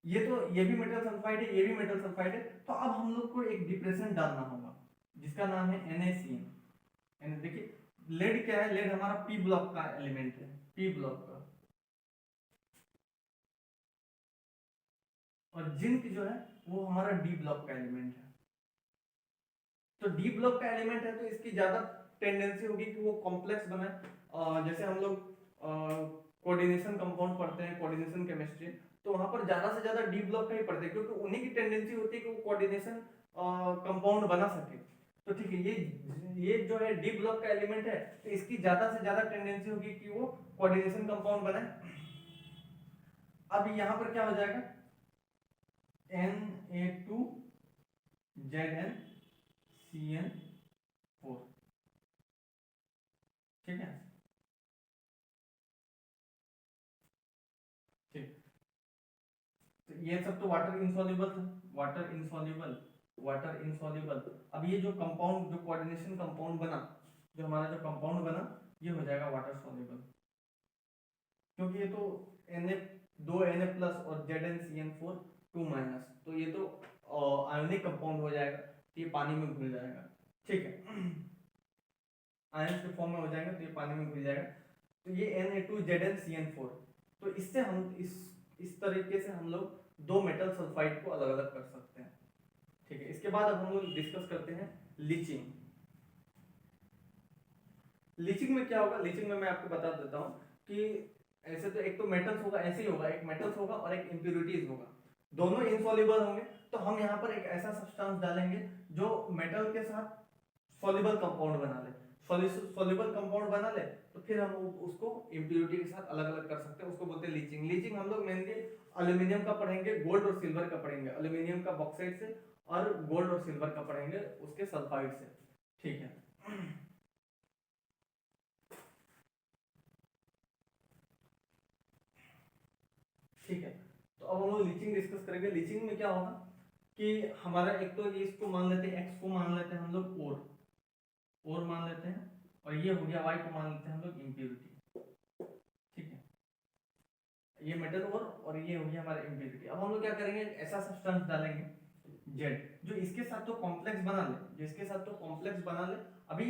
ये भी मेटल सल्फाइड है, ये भी मेटल सल्फाइड है, तो अब हम लोग को एक डिप्रेशन डालना होगा जिसका नाम है NaCN। देखिए लेड क्या है, लेड हमारा P ब्लॉक का एलिमेंट है, P ब्लॉक का, और जिंक जो है वो हमारा D ब्लॉक का एलिमेंट है। तो डी ब्लॉक का एलिमेंट है तो इसकी ज्यादा टेंडेंसी होगी कि वो कॉम्प्लेक्स बने। जैसे हम लोग कोऑर्डिनेशन कंपाउंड पढ़ते हैं, कोऑर्डिनेशन केमिस्ट्री, तो वहां पर ज्यादा से ज्यादा डी ब्लॉक का ही पढ़ते हैं, क्योंकि उन्हीं की टेंडेंसी होती है कि वो कोऑर्डिनेशन कंपाउंड बना सके। तो ठीक है, ये जो है डी ब्लॉक का एलिमेंट है, तो इसकी ज्यादा से ज्यादा टेंडेंसी होगी कि वो कोऑर्डिनेशन कंपाउंड बने। अब यहाँ पर क्या हो जाएगा, Na2ZnCN4। ठीक है, ठीक, तो ये सब तो वाटर इनसॉल्युबल था, वाटर इनसॉल्युबल, वाटर इनसॉल्युबल। अब ये जो कंपाउंड, जो कोऑर्डिनेशन कंपाउंड बना, जो हमारा जो कंपाउंड बना, ये हो जाएगा वाटर सॉल्युबल, क्योंकि ये तो Na, 2 Na प्लस और ZnCN4 2 माइनस, तो ये तो आयोनिक कंपाउंड हो जाएगा, ये पानी में घुल जाएगा। ठीक है, आयंस के फॉर्म में हो जाएगा तो ये पानी में घुल जाएगा। तो ये Na2ZnCN4, तो इससे हम इस तरीके से हम लोग दो मेटल सल्फाइड को अलग अलग कर सकते हैं। ठीक है, इसके बाद अब हम लोग डिस्कस करते हैं लीचिंग। लीचिंग में क्या होगा, लीचिंग में मैं आपको बता देता हूँ कि ऐसे तो एक तो मेटल्स होगा, ऐसे ही होगा, एक मेटल्स होगा और एक इम्प्यूरिटीज होगा, दोनों इनसॉल्युबल होंगे। तो हम यहाँ पर एक ऐसा सब्सटेंस डालेंगे जो मेटल के साथ सॉल्युबल कंपाउंड बना ले, सॉल्युबल कंपाउंड बना ले, तो फिर हम उसको इम्प्यूरिटी के साथ अलग अलग कर सकते हैं, उसको बोलते हैं लीचिंग। लीचिंग हम लोग मेनली एल्यूमिनियम का पढ़ेंगे, गोल्ड और सिल्वर का पढ़ेंगे, एल्यूमिनियम का बॉक्साइड से और गोल्ड और सिल्वर का पढ़ेंगे उसके सल्फाइड से। ठीक है, ठीक है, तो अब हम लोग लीचिंग डिस्कस करेंगे। लीचिंग में क्या होगा कि हमारा एक तो ये, इसको मान लेते हैं, x को मान लेते हैं हम लोग और मान लेते हैं, और ये हो गया y को मान लेते हैं हम लोग इम्प्यूरिटी। ठीक है, ये मेटल और ये हो गया हमारा इम्प्यूरिटी। अब हम लोग क्या करेंगे, ऐसा सब्सटेंस डालेंगे Z जो इसके साथ तो कॉम्प्लेक्स बना ले, जो इसके साथ तो कॉम्प्लेक्स बना ले। अभी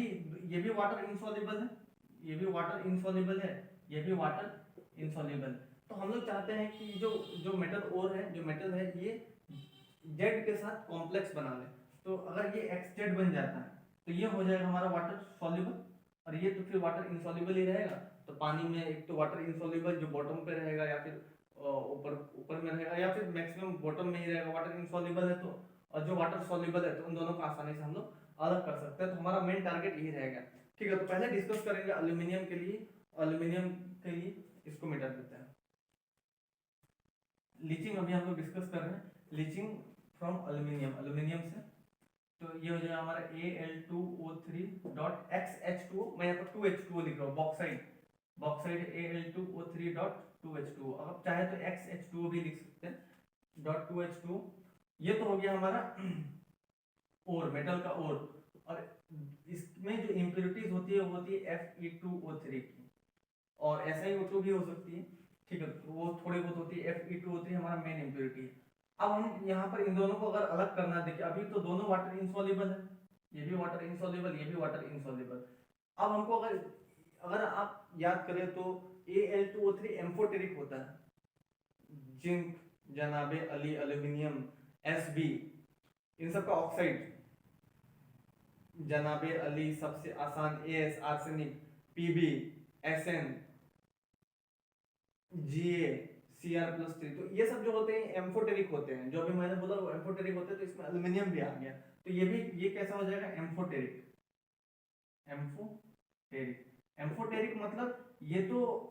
ये भी वाटर इनसॉल्युबल है, ये भी वाटर इनसॉल्युबल है, ये भी वाटर इनसॉल्युबल है। तो हम लोग चाहते हैं कि जो मेटल और है, जो मेटल है ये Z के साथ कॉम्प्लेक्स बना ले। तो अगर ये XZ बन जाता है तो ये हो जाएगा हमारा वाटर सॉल्युबल, और ये तो फिर वाटर इनसॉल्युबल ही रहेगा। तो पानी में एक तो वाटर इनसॉल्युबल जो बॉटम पे रहेगा, या फिर ऊपर ऊपर में रहेगा, या फिर मैक्सिमम बॉटम में ही रहेगा, वाटर इनसॉल्युबल है तो, और जो वाटर सॉल्युबल है, तो उन दोनों को आसानी से हम लोग अलग कर सकते हैं। तो हमारा मेन टारगेट यही रहेगा। ठीक है, तो पहले डिस्कस करेंगे एल्यूमिनियम के लिए। एल्यूमिनियम के लिए इसको मिटा देते हैं। लीचिंग अभी हम लोग डिस्कस कर रहे हैं, लीचिंग फ्रॉम एल्यूमिनियम, एल्यूमिनियम से। तो ये हो जाएगा हमारा Al2O3.XH2, मैं यहाँ पर 2H2O लिख रहा हूँ, बॉक्साइड, बॉक्साइड Al2O3.2H2O। अब चाहे तो XH2O भी लिख सकते हैं, .2H2O। ये तो हो गया हमारा और मेटल का और इसमें जो इम्प्योरिटीज होती है वो होती है Fe2O3 की, और SiO2 भी हो सकती है। ठीक है, तो वो थोड़ी बहुत होती है। Fe2O3 हमारा मेन इम्प्योरिटी है। अब हम यहाँ पर इन दोनों को अगर अलग करना, देखिए अभी तो दोनों वाटर इनसॉल्युबल है, ये भी वाटर इनसॉल्युबल, ये भी वाटर इनसॉल्युबल। अब हमको अगर आप याद करें तो Al2O3 एम्फोटेरिक होता है, जिंक, जनाबे अली, एल्यूमिनियम, Sb, इन सब का ऑक्साइड, जनाबे अली सबसे आसान, As arsenic, Pb Sn, Ga Cr+3, तो ये सब जो होते हैं एम्फोटेरिक होते हैं, जो अभी मैंने बोला वो एम्फोटेरिक होते हैं। तो इसमें एल्यूमिनियम भी आ गया, तो ये कैसा हो जाएगा, एम्फोटेरिक। एम्फोटेरिक मतलब ये तो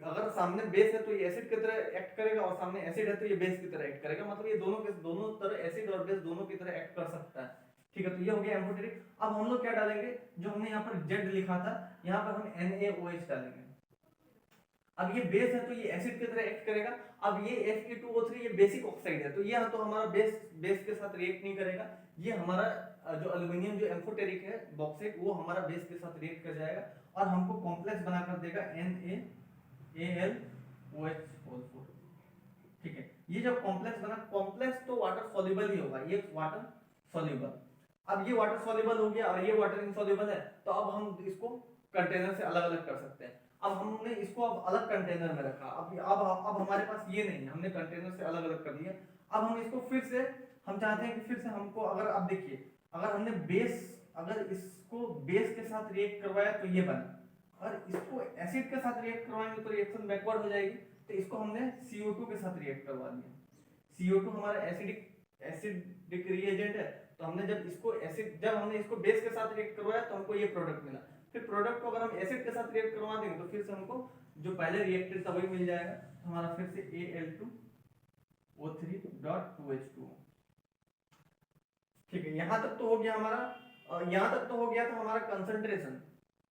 अगर सामने बेस है तो ये एसिड की तरह एक्ट करेगा, और सामने एसिड है तो ये बेस की तरह एक्ट करेगा। मतलब ये दोनों तरह, एसिड और बेस दोनों की तरह एक्ट कर सकता है। ठीक है, तो ये हो गया एम्फोटेरिक। अब हम लोग क्या डालेंगे, जो हमने यहाँ पर Z लिखा था, यहाँ पर हम NaOH डालेंगे। अब ये बेस है तो ये एसिड की तरह एक्ट करेगा। अब ये Fe2O3 ये बेसिक ऑक्साइड है, तो ये तो हमारा बेस के साथ रिएक्ट नहीं करेगा। ये हमारा जो एल्यूमिनियम जो एम्फोटेरिक है बॉक्साइड, वो हमारा बेस के साथ रिएक्ट कर जाएगा और हमको कॉम्प्लेक्स बनाकर देगा NaAlOH4। ठीक है, ये जब कॉम्प्लेक्स बना, कॉम्प्लेक्स तो वाटर सॉल्युबल ही होगा, ये वाटर सॉल्युबल। अब ये वाटर सॉल्युबल हो गया और ये वाटर इनसॉल्युबल है, तो अब हम इसको कंटेनर से अलग अलग कर सकते हैं। अब हमने इसको अब अलग कंटेनर में रखा, अब हमारे पास ये नहीं है, हमने कंटेनर से अलग अलग कर दिया। अब हम इसको फिर से, हम चाहते हैं कि फिर से हमको, अगर आप देखिए, अगर हमने अगर इसको बेस के साथ रिएक्ट करवाया तो ये बना, और इसको एसिड के साथ रिएक्ट करवाएंगे तो रिएक्शन बैकवर्ड हो जाएगी। तो इसको हमने CO2 के साथ रिएक्ट करवा दिया। CO2 हमारा एसिडिक रिएजेंट है, तो हमने जब हमने इसको बेस के साथ रिएक्ट करवाया तो हमको ये प्रोडक्ट मिला। फिर प्रोडक्ट को अगर हम एसिड के साथ रिएक्ट करवा देंगे तो फिर से हमको जो पहले रिएक्टेड था वही मिल जाएगा। तो हमारा फिर से Al2O3.2H2। ठीक है, यहां तक तो हो गया हमारा, यहां तक तो हो गया था हमारा कंसंट्रेशन।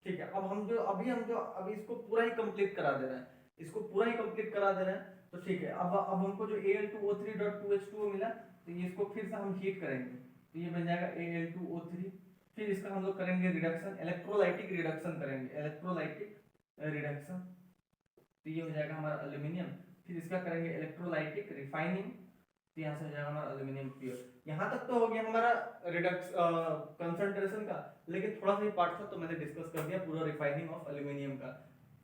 ठीक है, अब हम जो अभी इसको पूरा ही कंप्लीट करा दे रहे हैं, इसको पूरा ही कंप्लीट करा दे रहे हैं। तो ठीक है, अब हमको जो Al2O3.2H2O मिला, तो ये इसको फिर से हम हीट करेंगे, तो ये बन जाएगा Al2O3। फिर इसका हम लोग करेंगे रिडक्शन, इलेक्ट्रोलाइटिक रिडक्शन करेंगे, इलेक्ट्रोलाइटिक रिडक्शन, तो ये हो जाएगा हमारा एल्यूमिनियम। फिर इसका करेंगे इलेक्ट्रोलाइटिक रिफाइनिंग, तो यहाँ से हो जाएगा हमारा एल्यूमिनियम प्योर। यहाँ तक तो हो गया हमारा रिडक्स कंसंट्रेशन का, लेकिन थोड़ा सा ही पार्ट था तो मैंने डिस्कस कर दिया पूरा रिफाइनिंग ऑफ एल्यूमिनियम का।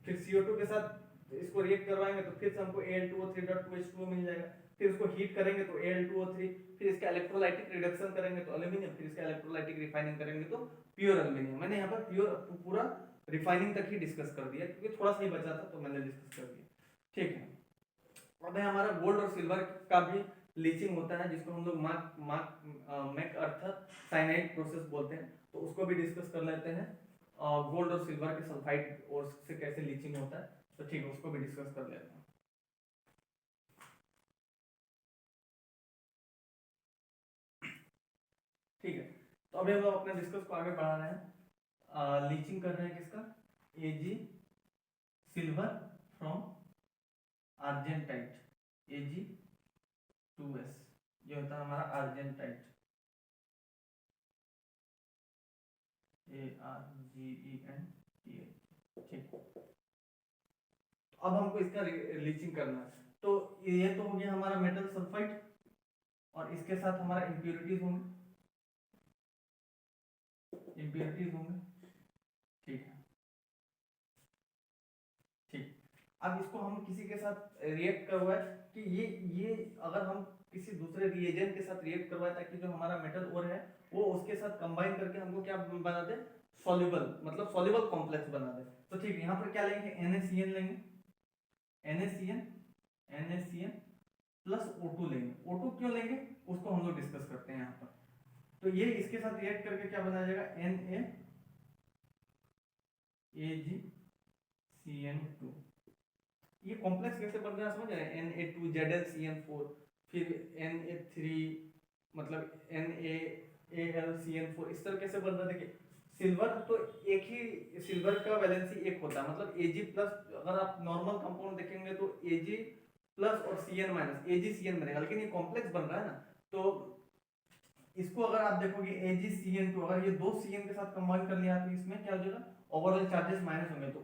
फिर CO2 के साथ इसको रिएक्ट करवाएंगे तो फिर से हमको Al2O3.2H2O मिल जाएगा। फिर इसको हीट करेंगे तो Al2O3, फिर इसका इलेक्ट्रोलाइटिक रिडक्शन करेंगे तो एल्यूमिनियम, फिर इसका इलेक्ट्रोलाइटिक रिफाइनिंग करेंगे तो प्योर एल्यूमिनियम। मैंने यहाँ पर प्योर पूरा रिफाइनिंग तक ही डिस्कस कर दिया, क्योंकि थोड़ा सा ही बचा था तो मैंने डिस्कस कर दिया। ठीक है, अब है हमारा गोल्ड और सिल्वर का भी लीचिंग होता है, जिसको हम लोग मैकअर्थर साइनाइड प्रोसेस बोलते हैं, तो उसको भी डिस्कस कर लेते हैं। गोल्ड और सिल्वर के सल्फाइड और से कैसे लीचिंग होता है, तो ठीक है उसको भी डिस्कस कर लेते हैं। ठीक है, तो अभी हम लोग अपने डिस्कस को आगे बढ़ा रहे हैं। लीचिंग कर रहे हैं किसका, Ag सिल्वर फ्रॉम आर्जेंटाइट, Ag2S, ये होता है हमारा आर्जेंटाइट, ARGENTAIT। ठीक, अब हमको इसका लीचिंग करना है, तो ये तो हो गया हमारा मेटल सल्फाइड, और इसके साथ हमारा इम्प्योरिटीज होंगे, ठीक है। ठीक, अब इसको हम किसी के साथ रिएक्ट करवाए, कि ये अगर हम किसी दूसरे रिएजेंट के साथ रिएक्ट करवाए, ताकि जो हमारा मेटल ओर है वो उसके साथ कंबाइन करके हमको क्या बना दे, सॉल्युबल, मतलब सॉल्युबल कॉम्प्लेक्स बना दे। तो ठीक, यहाँ पर क्या लेंगे, NaCN लेंगे, NaCN प्लस O2 लेंगे। O2 क्यों लेंगे उसको हम लोग डिस्कस करते हैं यहाँ पर। तो ये इसके साथ रिएक्ट करके क्या बनाया जाएगा, NaAgCN2। ये कॉम्प्लेक्स कैसे बन रहा है समझ रहे हैं, Na2ZlCN4, फिर Na3 मतलब NaAlCN4, इस तरह कैसे बन रहा है। देखिए सिल्वर तो एक ही, सिल्वर का वैलेंसी एक होता है, मतलब Ag प्लस, अगर आप नॉर्मल कंपाउंड देखेंगे तो Ag प्लस और Cn माइनस AgCN बनेगा, लेकिन ये कॉम्प्लेक्स बन रहा है ना, तो इसको अगर आप देखोगे AgCN2, अगर ये दो Cn के साथ कंबाइन कर लिया तो इसमें क्या हो जाएगा, ओवरऑल चार्जेस माइनस होंगे, तो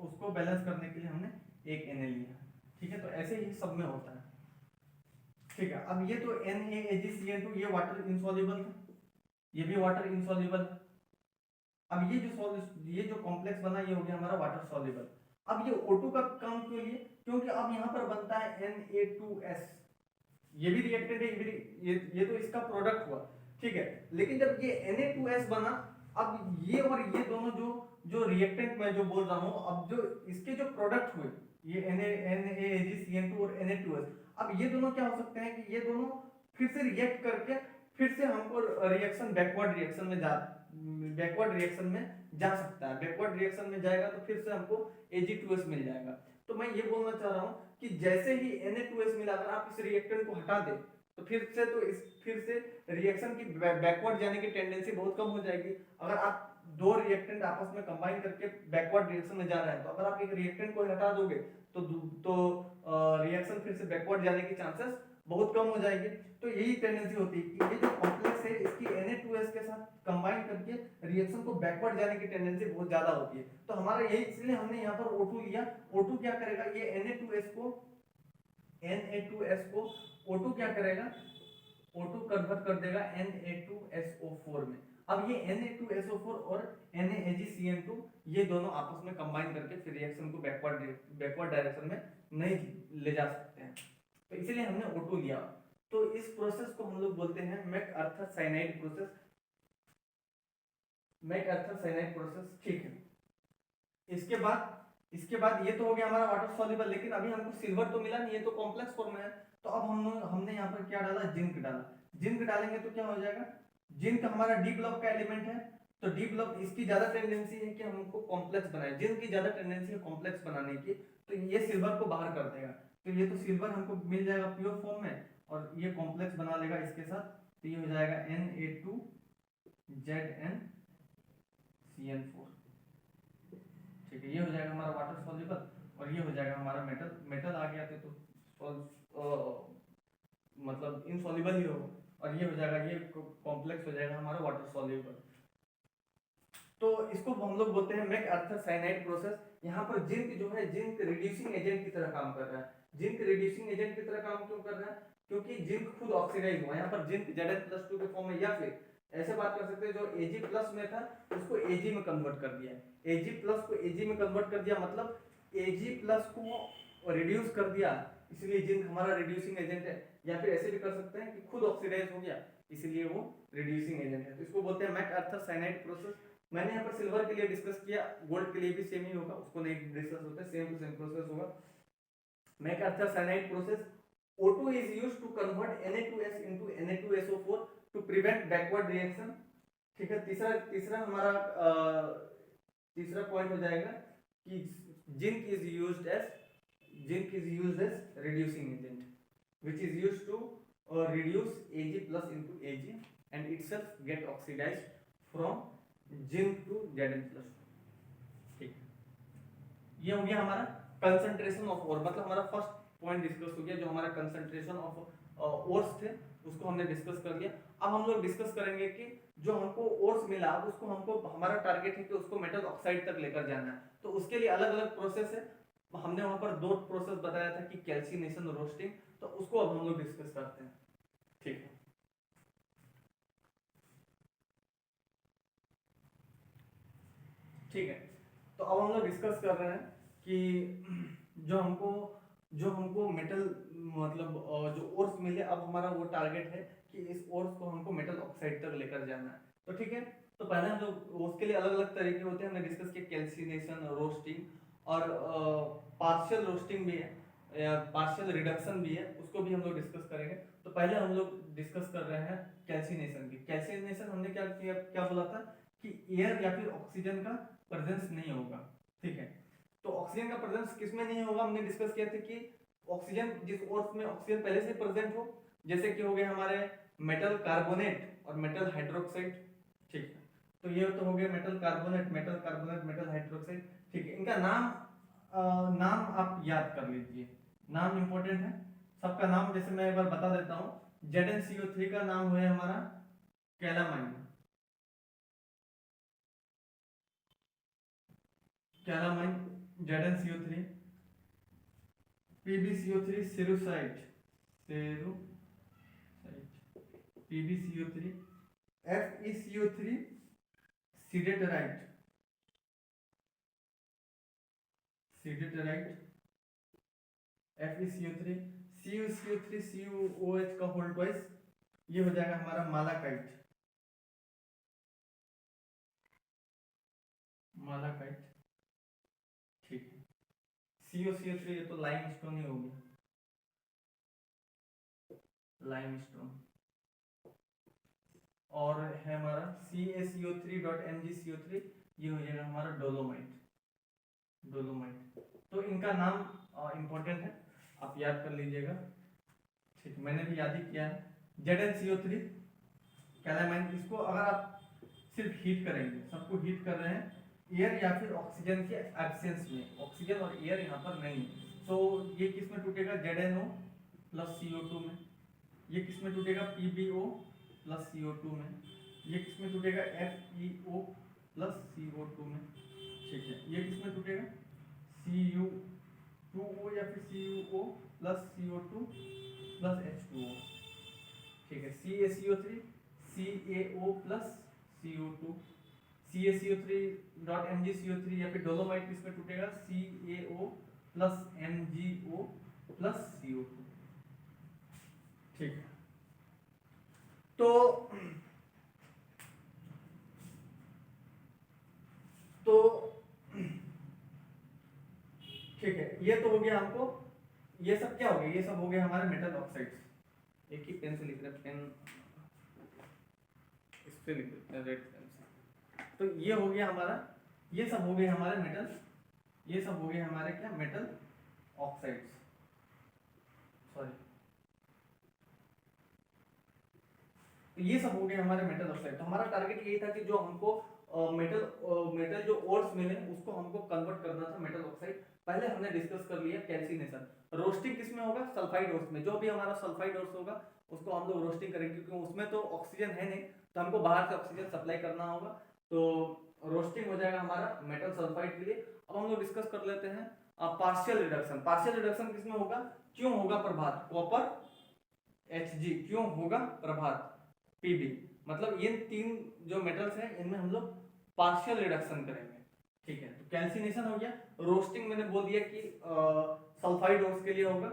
उसको बैलेंस करने के लिए हमने एक Na लिया। ठीक है, तो ऐसे ही सब में होता है। ठीक है, अब ये तो NaAgCN2 ये वाटर इनसॉल्युबल था, ये भी वाटर इनसॉल्युबल है। अब ये जो कॉम्प्लेक्स बना ये हो गया हमारा वाटर सॉल्युबल। अब ये O2 का काम क्यों लिए, क्योंकि अब यहाँ पर बनता है Na2S, ये भी रिएक्टेंट है, ये तो इसका प्रोडक्ट हुआ। ठीक है, लेकिन जब ये Na2S बना, अब ये और ये दोनों जो रिएक्टेंट मैं जो बोल रहा हूँ, अब जो इसके जो प्रोडक्ट हुए, ये NaAgCN2 और Na2S, अब ये दोनों क्या हो सकते हैं कि ये दोनों फिर से रिएक्ट करके फिर से हमको रिएक्शन बैकवर्ड रिएक्शन में जा सकता है। बैकवर्ड रिएक्शन में जाएगा तो फिर से हमको Ag2S मिल जाएगा। तो मैं ये बोलना चाह रहा हूँ कि जैसे ही Na2S मिला, अगर आप इस रिएक्टेंट को हटा दे तो फिर से रिएक्शन की बैकवर्ड जाने की टेंडेंसी बहुत कम हो जाएगी। अगर आप दो रिएक्टेंट आपस में कंबाइन करके बैकवर्ड रिएक्शन में जा रहे हैं, तो अगर आप एक रिएक्टेंट को हटा दोगे तो रिएक्शन फिर से बैकवर्ड जाने की चांसेस बहुत कम हो जाएगी। तो यही टेंडेंसी होती है कि ये जो कॉम्प्लेक्स है इसकी Na2S के साथ कंबाइन करके रिएक्शन को बैकवर्ड जाने की टेंडेंसी बहुत ज्यादा होती है। तो हमारा यही, इसलिए हमने यहाँ पर O2 लिया। O2 क्या करेगा, ये Na2S को O2 क्या करेगा, O2 कन्वर्ट कर देगा Na2SO4 में। अब ये Na2SO4 और NaAgCN2 ये दोनों आपस में कंबाइन करके फिर रिएक्शन को बैकवर्ड डायरेक्शन में नहीं ले जा सकते हैं, तो इसीलिए हमने O2 लिया। तो इस प्रोसेस को हम लोग बोलते हैं मैकअर्थर साइनाइड प्रोसेस, ठीक है। इसके बाद ये तो हो गया हमारा वाटर सॉल्युबल, लेकिन अभी हमको सिल्वर तो मिला नहीं, ये तो कॉम्प्लेक्स फॉर्म में है। तो अब हमने यहाँ पर क्या डाला, जिंक डाला। जिंक डालेंगे तो क्या हो जाएगा, जिंक हमारा डी ब्लॉक का एलिमेंट है, तो डी ब्लॉक इसकी ज्यादा टेंडेंसी है कि हमको कॉम्प्लेक्स बनाए, जिंक की ज्यादा टेंडेंसी है कॉम्प्लेक्स बनाने की, तो ये सिल्वर को बाहर कर देगा। तो ये तो सिल्वर हमको मिल जाएगा प्योर फॉर्म में, और ये कॉम्प्लेक्स बना लेगा इसके साथ, तो ये हो जाएगा Na2ZnCN4। ठीक है, ये हो जाएगा हमारा वाटर सॉल्युबल, और ये हो जाएगा हमारा मेटल आ गया। तो मतलब इनसॉल्युबल ही होगा, और ये हो जाएगा, ये कॉम्प्लेक्स हो जाएगा हमारा वाटर सॉल्युबल। तो इसको हम लोग बोलते हैं मैकआर्थर साइनाइड प्रोसेस। यहाँ पर जिंक जो है, जिंक रिड्यूसिंग एजेंट की तरह काम कर रहा है। जिंक रिड्यूसिंग एजेंट की तरह काम क्यों कर रहा है? क्योंकि जिंक खुद ऑक्सीडाइज हुआ। यहाँ पर जिंक Zn+2 के फॉर्म में, या फिर ऐसे बात कर सकते हैं, जो Ag+ में था उसको Ag में कन्वर्ट कर दिया। Ag+ को Ag में कन्वर्ट कर दिया, मतलब Ag+ को रिड्यूस कर दिया, इसलिए जिंक हमारा रिड्यूसिंग एजेंट है। या फिर ऐसे भी कर सकते हैं कि खुद ऑक्सीडाइज हो गया, इसलिए वो रिड्यूसिंग एजेंट है। तो इसको बोलते हैं मैकआर्थर साइनाइड प्रोसेस। मैंने यहाँ पर सिल्वर के लिए डिस्कस किया, गोल्ड के लिए भी सेम ही होगा, उसको नहीं डिस्कस होता है, सेम टू सेम प्रोसेस होगा। MacArthur cyanide process, O2 is used to convert Na2S into Na2SO4 to prevent backward reaction। ठीक है, तीसरा तीसरा हमारा तीसरा पॉइंट हो जाएगा कि zinc is used as reducing agent which is used to reduce Ag+ into Ag and itself get oxidized from zinc to Zn+2। ठीक, ये हो गया हमारा कंसंट्रेशन ऑफ ओर, मतलब हमारा फर्स्ट पॉइंट डिस्कस हो गया, जो हमारा कंसंट्रेशन ऑफ ओर्स थे उसको हमने डिस्कस कर लिया। अब हम लोग डिस्कस करेंगे कि जो हमको ओर्स मिला, अब उसको हमको, हमारा टारगेट है कि उसको मेटल ऑक्साइड तक लेकर जाना है। तो उसके लिए अलग अलग प्रोसेस है। हमने वहां पर दो प्रोसेस बताया था कि कैल्सिनेशन, रोस्टिंग, तो उसको अब हम लोग डिस्कस करते हैं। ठीक है, ठीक है। तो अब हम लोग डिस्कस कर रहे हैं कि जो हमको मेटल, मतलब जो ओर्स मिले, अब हमारा वो टारगेट है कि इस ओर्स को हमको मेटल ऑक्साइड तक लेकर जाना है। तो ठीक है, तो पहले हम लोग उसके लिए अलग अलग तरीके होते हैं, हमने डिस्कस किया कैल्सिनेशन, रोस्टिंग, और पार्शियल रोस्टिंग भी है, पार्शियल रिडक्शन भी है, उसको भी हम लोग डिस्कस करेंगे। तो पहले हम लोग डिस्कस कर रहे हैं कैल्सिनेशन की। कैल्सिनेशन हमने क्या किया, क्या बोला था कि एयर या फिर ऑक्सीजन का प्रेजेंस नहीं होगा। ठीक है, तो ऑक्सीजन का प्रेजेंस किसमें नहीं होगा, हमने डिस्कस किया था कि ऑक्सीजन, जिस ओर्स में ऑक्सीजन पहले से प्रेजेंट हो, जैसे कि हो गए हमारे मेटल कार्बोनेट और मेटल हाइड्रोक्साइड। ठीक है, तो ये तो हो गया मेटल कार्बोनेट, मेटल हाइड्रोक्साइड। ठीक है, इनका नाम आप याद कर लीजिए, नाम इंपॉर्टेंट है सबका नाम। जैसे मैं एक बार बता देता हूँ, ZnCO3 का नाम है हमारा calamine, ZnCO3, PbCO3 सेरुसाइट, PbCO3, FeCO3 सिडेटराइट, FeCO3, CuCO3 CuOH का होल ट्वाइस, ये हो जाएगा हमारा मालाकाइट, ठीक है। CuCO3 ये तो लाइमस्टोन ही हो गया, लाइमस्टोन। और है हमारा CaCO3.MgCO3, ये हो जाएगा हमारा डोलोमाइट। तो इनका नाम इंपॉर्टेंट है, आप याद कर लीजिएगा। ठीक, मैंने भी याद ही किया है। ZnCO3 कैलामाइन, इसको अगर आप सिर्फ हीट करेंगे, सबको हीट कर रहे हैं एयर या फिर ऑक्सीजन के एब्सेंस में, ऑक्सीजन और एयर यहाँ पर नहीं है, तो ये किस में टूटेगा, ZnO प्लस CO2 में। ये किस में टूटेगा, PbO प्लस CO2 में। ये किस में टूटेगा, FeO प्लस CO2 में। ठीक है, ये किस में टूटेगा, Cu2O या फिर CuO plus CO2 plus H2O। ठीक है, CaCO3 CaO plus CO2, CaCO3.MgCO3 या फिर डोलोमाइट किस में टूटेगा, CaO plus MgO plus CO2। ठीक है, तो ठीक है, ये तो हो गया हमको, ये सब क्या हो गया, ये सब हो गया हमारे मेटल ऑक्साइड्स। एक ही पेन से लिख रहे, पेन इस पे लिख देते हैं रेड पेन से। तो ये हो गया हमारा, ये सब हो गए हमारे मेटल, ये सब हो गए हमारे क्या, मेटल ऑक्साइड्स, सॉरी, तो ये सब हो गए हमारे मेटल ऑक्साइड। तो हमारा टारगेट यही था कि जो हमको मेटल जो ओर्स मिले उसको हमको कन्वर्ट करना था मेटल ऑक्साइड। पहले हमने डिस्कस कर लिया कैल्सिनेशन। रोस्टिंग किसमें होगा? सल्फाइड ओर्स में। जो भी हमारा सल्फाइड ओर्स होगा उसको हम लोग रोस्टिंग करेंगे, क्योंकि उसमें तो ऑक्सीजन है नहीं, तो हमको बाहर से ऑक्सीजन सप्लाई करना होगा, तो रोस्टिंग हो जाएगा हमारा मेटल सल्फाइड के लिए। अब हम लोग डिस्कस कर लेते हैं पार्शियल रिडक्शन। पार्शियल रिडक्शन किसमें होगा? क्यों होगा प्रभात? Copper Hg। क्यों होगा प्रभात? Pb। मतलब ये तीन जो मेटल्स हैं इनमें हम लोग पार्शियल रिडक्शन करेंगे। ठीक है, तो कैल्सिनेशन हो गया। रोस्टिंग मैंने बोल दिया कि सल्फाइड ओर्स के लिए होगा।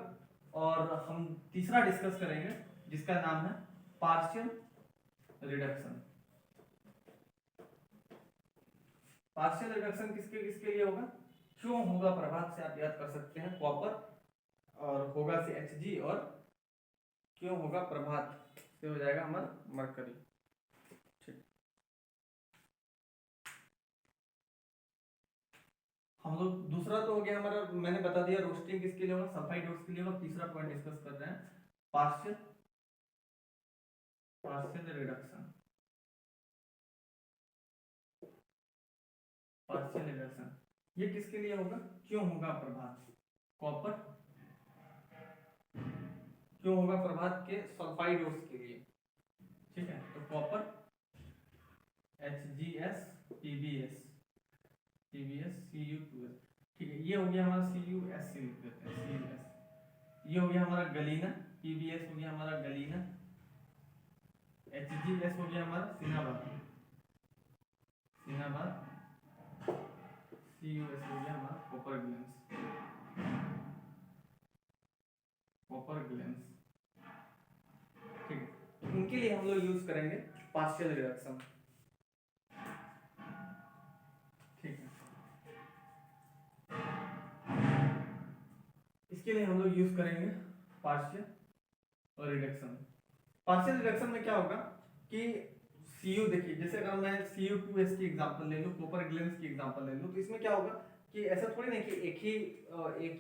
और हम तीसरा डिस्कस करेंगे जिसका नाम है पार्शियल रिडक्शन। पार्शियल रिडक्शन किसके किसके लिए होगा? क्यों होगा प्रभात से आप याद कर सकते हैं, कॉपर और होगा से Hg, और क्यों होगा प्रभात से हो जाएगा हमारा मरकरी। ठीक, हम लोग दूसरा तो हो गया हमारा, मैंने बता दिया रोस्टिंग किसके लिए होगा, सल्फाइड ओर्स के लिए होगा। तीसरा पॉइंट डिस्कस कर रहे हैं पार्शियल रिडक्शन। पार्शियल रिडक्शन ये किसके लिए होगा? क्यों होगा प्रभात? कॉपर क्यों होगा प्रभात के सल्फाइड ओर्स के लिए। ठीक है, तो कॉपर HgS PbS Cu2S। ठीक है, ये हो गया हमारा CuS से लिख देते हैं CuS। ये हो गया हमारा गलीना, PbS हो गया हमारा गलीना, HgS हो गया हमारा सिनाबाद, CuS हो गया हमारा कॉपर ग्लैंस। ठीक है, तो इनके लिए हम लोग यूज करेंगे पार्शियल रिडक्शन। ठीक है, इसके लिए हम लोग यूज करेंगे पार्शियल रिडक्शन। पार्शियल रिडक्शन में क्या होगा कि Cu, देखिए जैसे अगर मैं Cu2S की एग्जांपल ले लूं, कॉपर ग्लैंस की एग्जांपल ले लूं, तो इसमें क्या होगा कि ऐसा थोड़ी नहीं कि एक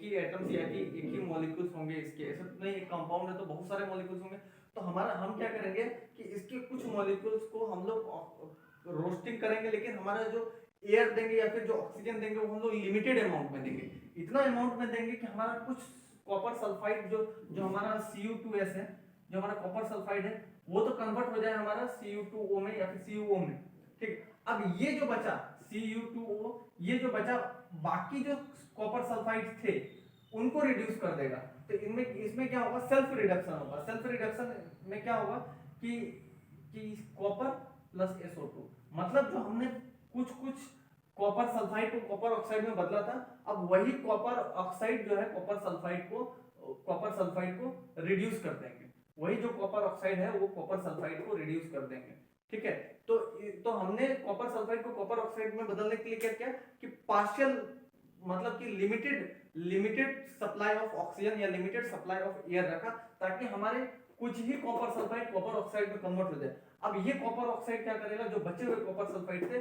ही एटम्स या एक ही मॉलिक्यूल्स होंगे इसके, ऐसा नहीं, एक कंपाउंड है तो बहुत सारे मॉलिक्यूल्स होंगे। तो हम क्या करेंगे कि इसके कुछ मॉलिक्यूल्स को हम लोग रोस्टिंग करेंगे, लेकिन हमारा जो एयर देंगे या फिर जो ऑक्सीजन देंगे वो हम लोग लिमिटेड अमाउंट में देंगे। इतना अमाउंट में देंगे कि हमारा कुछ कॉपर सल्फाइड जो जो हमारा Cu2S है, जो हमारा कॉपर सल्फाइड है, वो तो कन्वर्ट हो जाए हमारा Cu2O में या फिर CuO में। ठीक, अब ये जो बचा Cu2O, ये जो बचा बाकी जो कॉपर सल्फाइड थे उनको रिड्यूस कर देगा। तो इनमें इसमें क्या होगा? सेल्फ रिडक्शन होगा। सेल्फ रिडक्शन में क्या होगा कि कॉपर प्लस SO2, मतलब जो हमने कुछ कुछ कॉपर सल्फाइड को कॉपर ऑक्साइड में बदला था, अब वही कॉपर ऑक्साइड जो है कॉपर सल्फाइड को रिड्यूस कर देंगे। वही जो कॉपर ऑक्साइड है वो कॉपर सल्फाइड को रिड्यूस कर देंगे। ठीक है, तो हमने कॉपर सल्फाइड को कॉपर ऑक्साइड में बदलने के लिए क्या किया कि पार्शियल, मतलब कि लिमिटेड सप्लाई ऑफ ऑक्सीजन या लिमिटेड सप्लाई ऑफ एयर रखा, ताकि हमारे कुछ ही कॉपर सल्फाइड कॉपर ऑक्साइड में कन्वर्ट हो जाए। अब ये कॉपर ऑक्साइड क्या करेगा, जो बचे हुए कॉपर सल्फाइड थे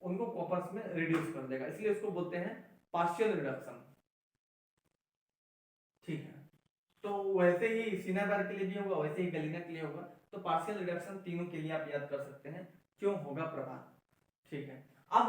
उनको कॉपर्स में रिड्यूस कर देगा, इसलिए उसको बोलते हैं पार्शियल रिडक्शन। ठीक है, तो वैसे ही सिनाबार के लिए भी होगा, वैसे ही गलीना के लिए होगा। तो पार्शियल रिडक्शन तीनों के लिए आप याद कर सकते हैं, क्यों होगा प्रभात। ठीक है, अब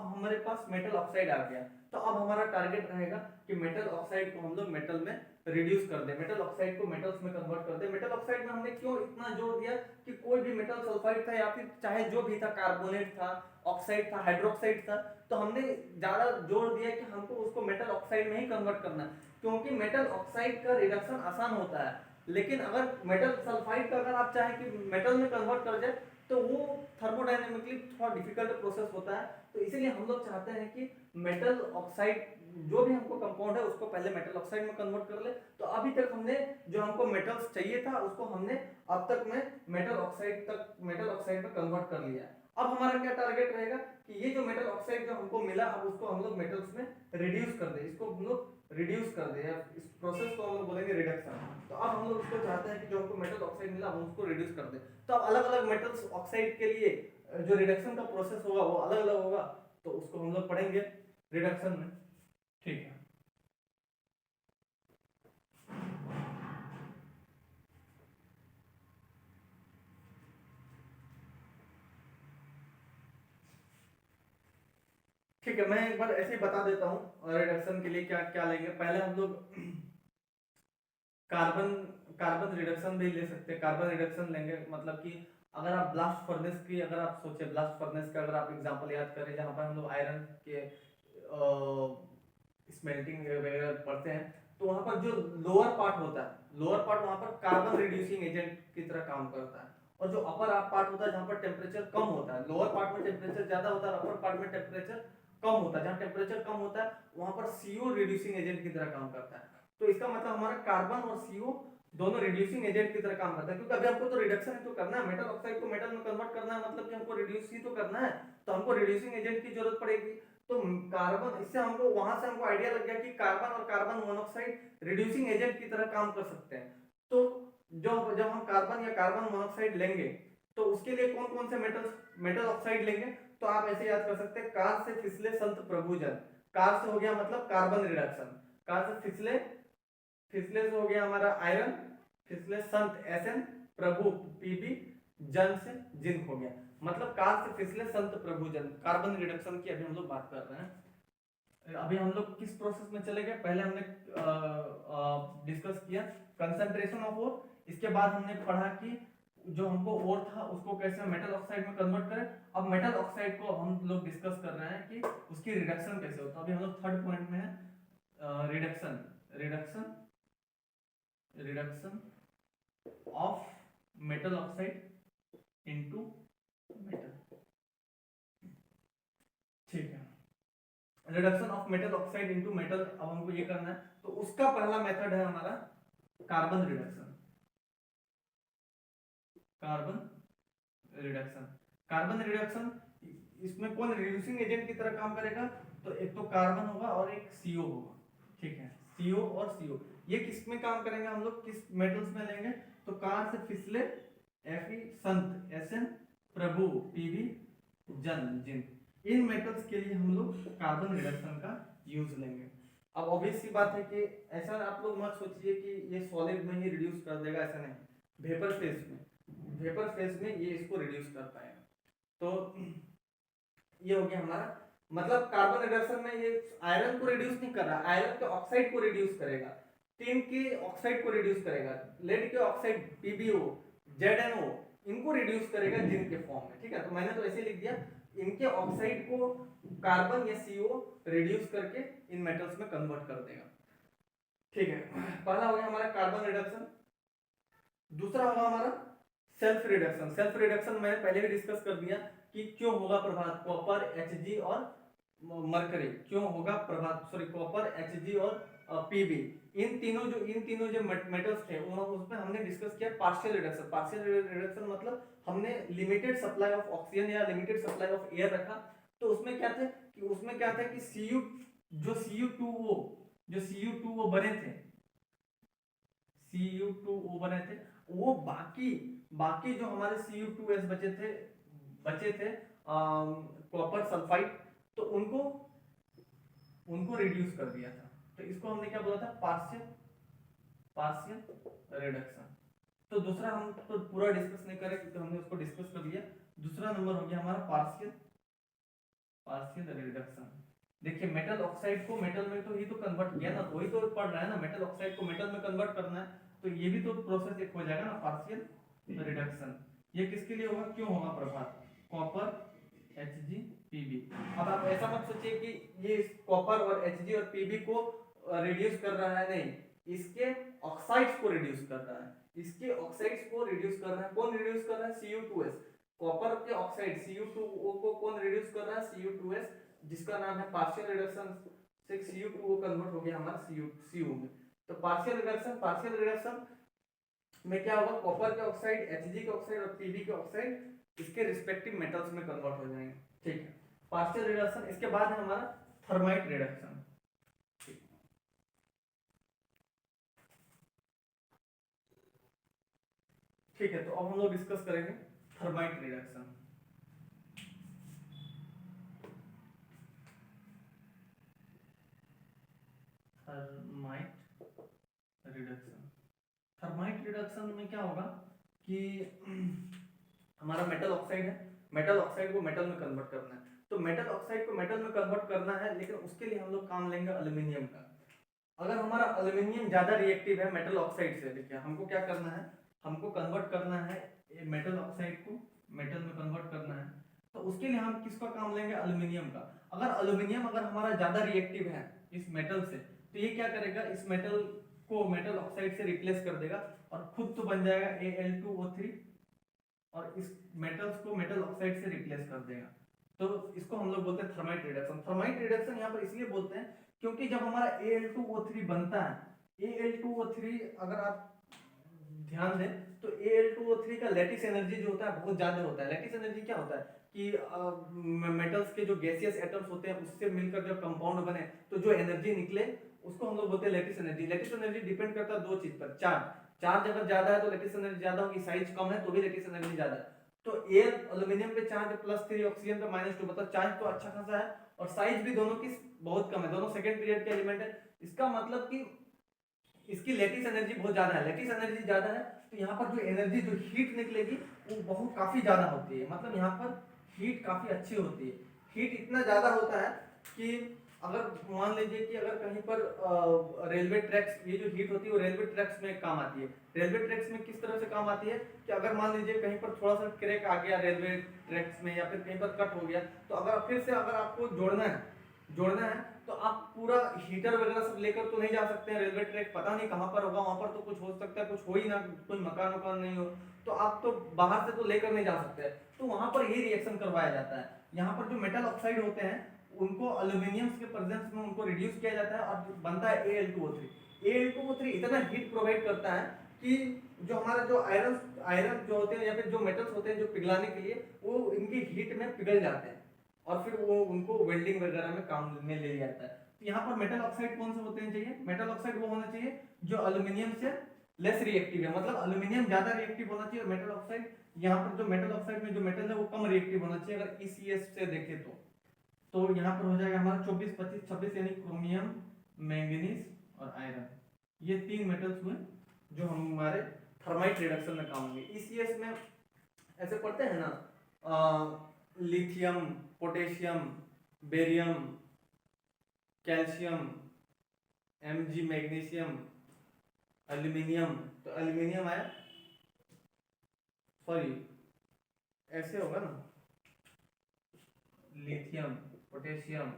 हमारे पास मेटल ऑक्साइड आ गया, तो अब हमारा टारगेट रहेगा कि मेटल ऑक्साइड को हम लोग मेटल में रिड्यूस कर दे, मेटल ऑक्साइड को मेटल्स में कन्वर्ट कर दे। मेटल ऑक्साइड में हमने क्यों इतना जोर दिया कि कोई भी मेटल सल्फाइड था या फिर चाहे जो भी था, कार्बोनेट था, ऑक्साइड था, हाइड्रोक्साइड था, तो हमने ज्यादा जोर दिया कि हमको उसको मेटल ऑक्साइड में ही कन्वर्ट करना है, क्योंकि मेटल ऑक्साइड का रिडक्शन आसान होता है। लेकिन अगर मेटल सल्फाइड का अगर आप चाहें कि मेटल में कन्वर्ट कर जाए तो वो थर्मोडायनेमिकली थोड़ा डिफिकल्ट प्रोसेस होता है। तो इसीलिए हम लोग चाहते हैं कि मेटल ऑक्साइड जो भी हमको कंपाउंड है उसको पहले मेटल ऑक्साइड में कन्वर्ट कर ले। तो अभी तक हमने जो हमको मेटल्स चाहिए था उसको हमने अब तक में मेटल ऑक्साइड में कन्वर्ट कर लिया। अब हमारा क्या टारगेट रहेगा कि ये जो मेटल ऑक्साइड जो हमको मिला, अब उसको हम लोग मेटल्स में रिड्यूस कर दे, इसको हम लोग रिड्यूस कर दे, इस प्रोसेस को हम लोग बोलेंगे रिडक्शन। तो अब हम लोग इसको चाहते हैं कि जो हमको मेटल ऑक्साइड मिला हम उसको रिड्यूस कर दे। तो अब अलग अलग मेटल्स ऑक्साइड के लिए जो रिडक्शन का प्रोसेस होगा वो अलग अलग होगा, तो उसको हम लोग पढ़ेंगे रिडक्शन में। ठीक है, ठीक है, मैं एक बार ऐसे ही बता देता हूँ रिडक्शन के लिए क्या क्या लेंगे। पहले हम लोग कार्बन कार्बन रिडक्शन भी ले सकते हैं। कार्बन रिडक्शन लेंगे मतलब कि अगर आप ब्लास्ट फर्नेस की अगर आप सोचे, ब्लास्ट फर्नेस का अगर आप एग्जांपल याद करें जहाँ पर हम लोग आयरन के स्मेल्टिंग वगैरह पढ़ते हैं, तो वहाँ पर जो लोअर पार्ट होता है, लोअर पार्ट वहाँ पर कार्बन रिड्यूसिंग एजेंट की तरह काम करता है, और जो अपर पार्ट होता है जहाँ पर टेम्परेचर कम होता है, लोअर पार्ट में टेम्परेचर ज्यादा होता है, अपर पार्ट में टेम्परेचर कम होता है, जहाँ टेम्परेचर कम होता है वहाँ पर CO रिड्यूसिंग एजेंट की तरह काम करता है। तो इसका मतलब हमारा कार्बन और CO दोनों रिड्यूसिंग एजेंट की तरह काम करता है, क्योंकि अभी हमको तो रिडक्शन ही तो करना है, मेटल ऑक्साइड को मेटल में कन्वर्ट करना है, मतलब कि हमको रिड्यूस ही तो करना है, तो हमको रिड्यूसिंग एजेंट की जरूरत पड़ेगी। तो कार्बन, इससे हमको वहां से हमको आइडिया लग गया कि कार्बन और कार्बन मोनोऑक्साइड रिड्यूसिंग एजेंट की तरह काम कर सकते हैं। तो जब हम कार्बन या कार्बन मोनोऑक्साइड लेंगे तो उसके लिए कौन कौन से मेटल ऑक्साइड लेंगे, तो आप ऐसे याद कर सकते हैं, कार से फिसले संत प्रभुजन। कार से हो गया मतलब कार्बन रिडक्शन, कार से फिसले, फिसले से हो गया हमारा आयरन, फिसले संत SN, प्रभु PB, जन से जिंक हो गया, मतलब कार से फिसले संत प्रभु जन। कार्बन रिडक्शन की अभी हम लोग बात कर रहे हैं। अभी हम लोग किस प्रोसेस में चले गए, पहले हमने डिस्कस किया कंसंट्रेशन ऑफ ओर, इसके बाद हमने पढ़ा कि जो हमको ओर था उसको कैसे मेटल ऑक्साइड में कन्वर्ट करें। अब मेटल ऑक्साइड को हम लोग डिस्कस कर रहे हैं कि उसकी रिडक्शन कैसे होता है। अभी हम लोग थर्ड पॉइंट में है reduction, reduction reduction of metal oxide into metal. ठीक है, reduction of metal oxide into metal, अब हमको ये करना है, तो उसका पहला मेथड है हमारा carbon reduction. Carbon reduction, carbon reduction, इसमें कौन रिड्यूसिंग एजेंट की तरह काम करेगा, तो एक तो कार्बन होगा और एक CO होगा। ठीक है, CO और CO ये किस में काम करेंगे, हम लोग किस मेटल्स में लेंगे, तो कार से फिसले Fe, संत SN, प्रभु PB, जन जिंक, इन मेटल्स के लिए हम लोग कार्बन रिडक्शन का यूज लेंगे। अब ऑब्वियस सी बात है कि ऐसा आप लोग मत सोचिए कि ये सॉलिड में ही रिड्यूस कर देगा, ऐसा नहीं, वेपर फेज में, वेपर फेज में ये इसको रिड्यूस कर पाएगा। तो ये हो गया हमारा, मतलब कार्बन रिडक्शन में ये आयरन को रिड्यूस नहीं कर रहा, आयरन के ऑक्साइड को रिड्यूस करेगा, टिन के ऑक्साइड को रिड्यूस करेगा, लेड के ऑक्साइड PbO, ZnO, इनको रिड्यूस करेगा जिंक के फॉर्म में। ठीक है, तो मैंने तो ऐसे लिख दिया, इनके ऑक्साइड को कार्बन या CO रिड्यूस करके इन मेटल्स में कन्वर्ट कर देगा। ठीक है, पहला हो गया हमारा कार्बन रिडक्शन। दूसरा होगा हमारा सेल्फ रिडक्शन। सेल्फ रिडक्शन मैंने पहले भी डिस्कस कर दिया कि क्यों होगा प्रभाव, कॉपर Hg और मरकरी क्यों होगा प्रभाव, सॉरी कॉपर Hg और PB, इन तीनों जो मेटल्स थे उसमें हमने डिस्कस किया पार्शियल रिडक्शन। पार्शियल रिडक्शन मतलब हमने लिमिटेड सप्लाई ऑफ ऑक्सीजन या लिमिटेड सप्लाई ऑफ एयर रखा, तो उसमें क्या थे कि Cu2O बने थे, Cu2O बने थे, वो बाकी जो हमारे Cu2S बचे थे कॉपर सल्फाइड, तो उनको रिड्यूस कर दिया था। तो इसको हमने क्या बोला था, पार्शियल रिडक्शन। तो दूसरा हम तो पूरा डिस्कस नहीं करें क्योंकि हमने उसको डिस्कस कर लिया। दूसरा नंबर हो गया हमारा पार्शियल रिडक्शन। देखिए मेटल ऑक्साइड को मेटल में तो ही तो कन्वर्ट किया ना, वही तो पढ़ रहा है ना, मेटल ऑक्साइड को मेटल में कन्वर्ट करना है, तो ये भी तो प्रोसेस एक हो जाएगा ना, पार्शियल रिडक्शन। ये किसके लिए होगा, क्यों होगा प्रभाव, कॉपर Hg PB। अब आप ऐसा मत सोचिए कि ये कॉपर और Hg और PB को रिड्यूस कर रहा है, नहीं, इसके ऑक्साइड्स को रिड्यूस कर रहा है, इसके ऑक्साइड्स को रिड्यूस कर रहा है। कौन रिड्यूस कर रहा है, Cu2S, कॉपर के ऑक्साइड Cu2O को कौन रिड्यूस कर रहा है, Cu2S, जिसका नाम है पार्शियल रिडक्शन से Cu2O कन्वर्ट हो गया हमारा CO में। तो पार्शियल रिडक्शन में क्या होगा, कॉपर के ऑक्साइड, Hg के ऑक्साइड और PB के ऑक्साइड इसके रिस्पेक्टिव मेटल्स में कन्वर्ट हो जाएंगे। ठीक है, पार्शियल रिडक्शन। इसके बाद है हमारा थर्माइट रिडक्शन। ठीक है, तो अब हम लोग डिस्कस करेंगे थर्माइट रिडक्शन। थर्माइट रिडक्शन में क्या होगा कि हमारा मेटल ऑक्साइड है, मेटल ऑक्साइड को मेटल में कन्वर्ट करना है, तो मेटल ऑक्साइड को मेटल में कन्वर्ट करना है, लेकिन उसके लिए हम लोग काम लेंगे एल्यूमिनियम का। अगर हमारा एल्यूमिनियम ज्यादा रिएक्टिव है मेटल ऑक्साइड से, देखिए हमको क्या करना है, हमको कन्वर्ट करना है मेटल ऑक्साइड को मेटल में कन्वर्ट करना है, तो उसके लिए हम किसका काम लेंगे, एल्यूमिनियम का। अगर एल्यूमिनियम अगर हमारा ज्यादा रिएक्टिव है इस मेटल से, तो ये क्या करेगा, इस मेटल को मेटल ऑक्साइड से रिप्लेस कर देगा और खुद तो बन जाएगा Al2O3 और इस मेटल्स को मेटल ऑक्साइड से रिप्लेस कर देगा। तो इसको हम लोग बोलते हैं थर्माइट रिडक्शन। थर्माइट रिडक्शन यहाँ पर इसलिए बोलते हैं क्योंकि जब हमारा Al2O3 बनता है, Al2O3 अगर आप ध्यान दें तो Al2O3 का लैटिस एनर्जी जो होता है बहुत ज्यादा होता है। लैटिस एनर्जी क्या होता है कि मेटल्स के जो गैसियस एटम्स होते हैं उससे मिलकर जब कंपाउंड बने तो जो एनर्जी निकले उसको हम लोग बोलते हैं lattice energy. Lattice energy depend करता है दो चीज पर, चार्ज अगर ज्यादा है तो लैटिस एनर्जी ज्यादा होगी, साइज कम है तो भी लैटिस एनर्जी ज्यादा है। तो एयर एल्यूमिनियम पे चार्ज +3 ऑक्सीजन पे -2, मतलब चार्ज तो अच्छा खासा है और साइज भी दोनों की बहुत कम है, दोनों सेकंड पीरियड के एलिमेंट है। इसका मतलब कि इसकी लैटिस एनर्जी बहुत ज्यादा है। लैटिस एनर्जी ज्यादा है तो यहाँ पर जो एनर्जी जो हीट निकलेगी वो बहुत काफी ज्यादा होती है, मतलब यहाँ पर हीट काफी अच्छी होती है। हीट इतना ज्यादा होता है कि अगर मान लीजिए कि अगर कहीं पर रेलवे ट्रैक्स, ये जो हीट होती है वो रेलवे ट्रैक्स में काम आती है। रेलवे ट्रैक्स में किस तरह से काम आती है कि अगर मान लीजिए कहीं पर थोड़ा सा क्रैक आ गया रेलवे ट्रैक्स में या फिर कहीं पर कट हो गया, तो अगर फिर से अगर आपको जोड़ना है तो आप पूरा हीटर वगैरह सब लेकर तो नहीं जा सकते हैं। रेलवे ट्रैक पता नहीं कहाँ पर होगा, वहां पर तो कुछ हो सकता है, कुछ हो ही ना, कोई मकान वकान नहीं हो, तो आप तो बाहर से तो लेकर नहीं जा सकते। तो वहां पर ये रिएक्शन करवाया जाता है। यहाँ पर जो मेटल ऑक्साइड होते हैं उनको एल्यूमिनियम के प्रेजेंस में उनको रिड्यूस किया जाता है और बनता है Al2O3। Al2O3 इतना हीट प्रोवाइड करता है कि जो हमारा जो आयरन जो होते हैं या फिर जो मेटल्स होते हैं जो पिघलाने के लिए, वो इनकी हीट में पिघल जाते हैं और फिर वो उनको वेल्डिंग वगैरह में काम में ले लिया जाता है। तो यहाँ पर मेटल ऑक्साइड कौन से होते हैं चाहिए, मेटल ऑक्साइड वो होना चाहिए जो एल्यूमिनियम से लेस रिएक्टिव है, मतलब एल्यूमिनियम ज्यादा रिएक्टिव होना चाहिए और मेटल ऑक्साइड, यहाँ पर जो मेटल ऑक्साइड में जो मेटल है वो कम रिएक्टिव होना चाहिए। अगर ECS से देखें तो यहाँ पर हो जाएगा हमारा 24, 25, 26, यानी क्रोमियम, मैंगनीज और आयरन। ये 3 मेटल्स हुए जो हमारे थर्माइट रिडक्शन में काम होंगे। ECS में ऐसे पढ़ते हैं ना, lithium, potassium, barium, calcium, Mg, magnesium, aluminium, तो एल्यूमिनियम आया, सॉरी ऐसे होगा ना, लिथियम, पोटेशियम,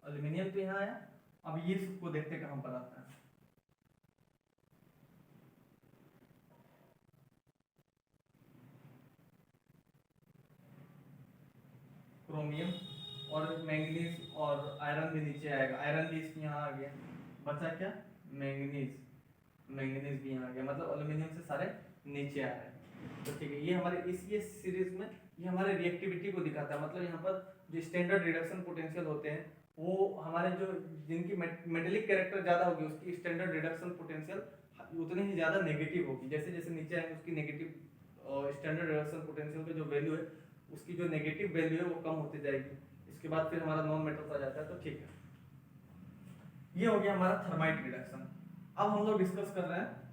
एल्यूमिनियम तो यहाँ आया। अब ये सबको देखते कहां पर आता है, क्रोमियम और मैंगनीज और आयरन भी नीचे आएगा, आयरन भी इसके यहाँ आ गया, बचा क्या, मैंगनीज, मैंगनीज भी यहाँ आ गया, मतलब एल्यूमिनियम से सारे नीचे आ रहे हैं। तो ठीक है, ये हमारे इस सीरीज में ये हमारे रिएक्टिविटी को दिखाता है, मतलब यहाँ पर जो स्टैंडर्ड रिडक्शन पोटेंशियल होते हैं वो हमारे जो जिनकी मेटेलिक कैरेक्टर ज्यादा होगी उसकी स्टैंडर्ड रिडक्शन पोटेंशियल उतनी ही ज्यादा नेगेटिव होगी। जैसे जैसे नीचे आएंगे उसकी नेगेटिव स्टैंडर्ड रिडक्शन पोटेंशियल का जो वैल्यू है उसकी जो नेगेटिव वैल्यू है वो कम होती जाएगी। इसके बाद फिर हमारा नॉन मेटल्स आ जाता है। तो ठीक है, ये हो गया हमारा थर्माइट रिडक्शन। अब हम लोग डिस्कस कर रहे हैं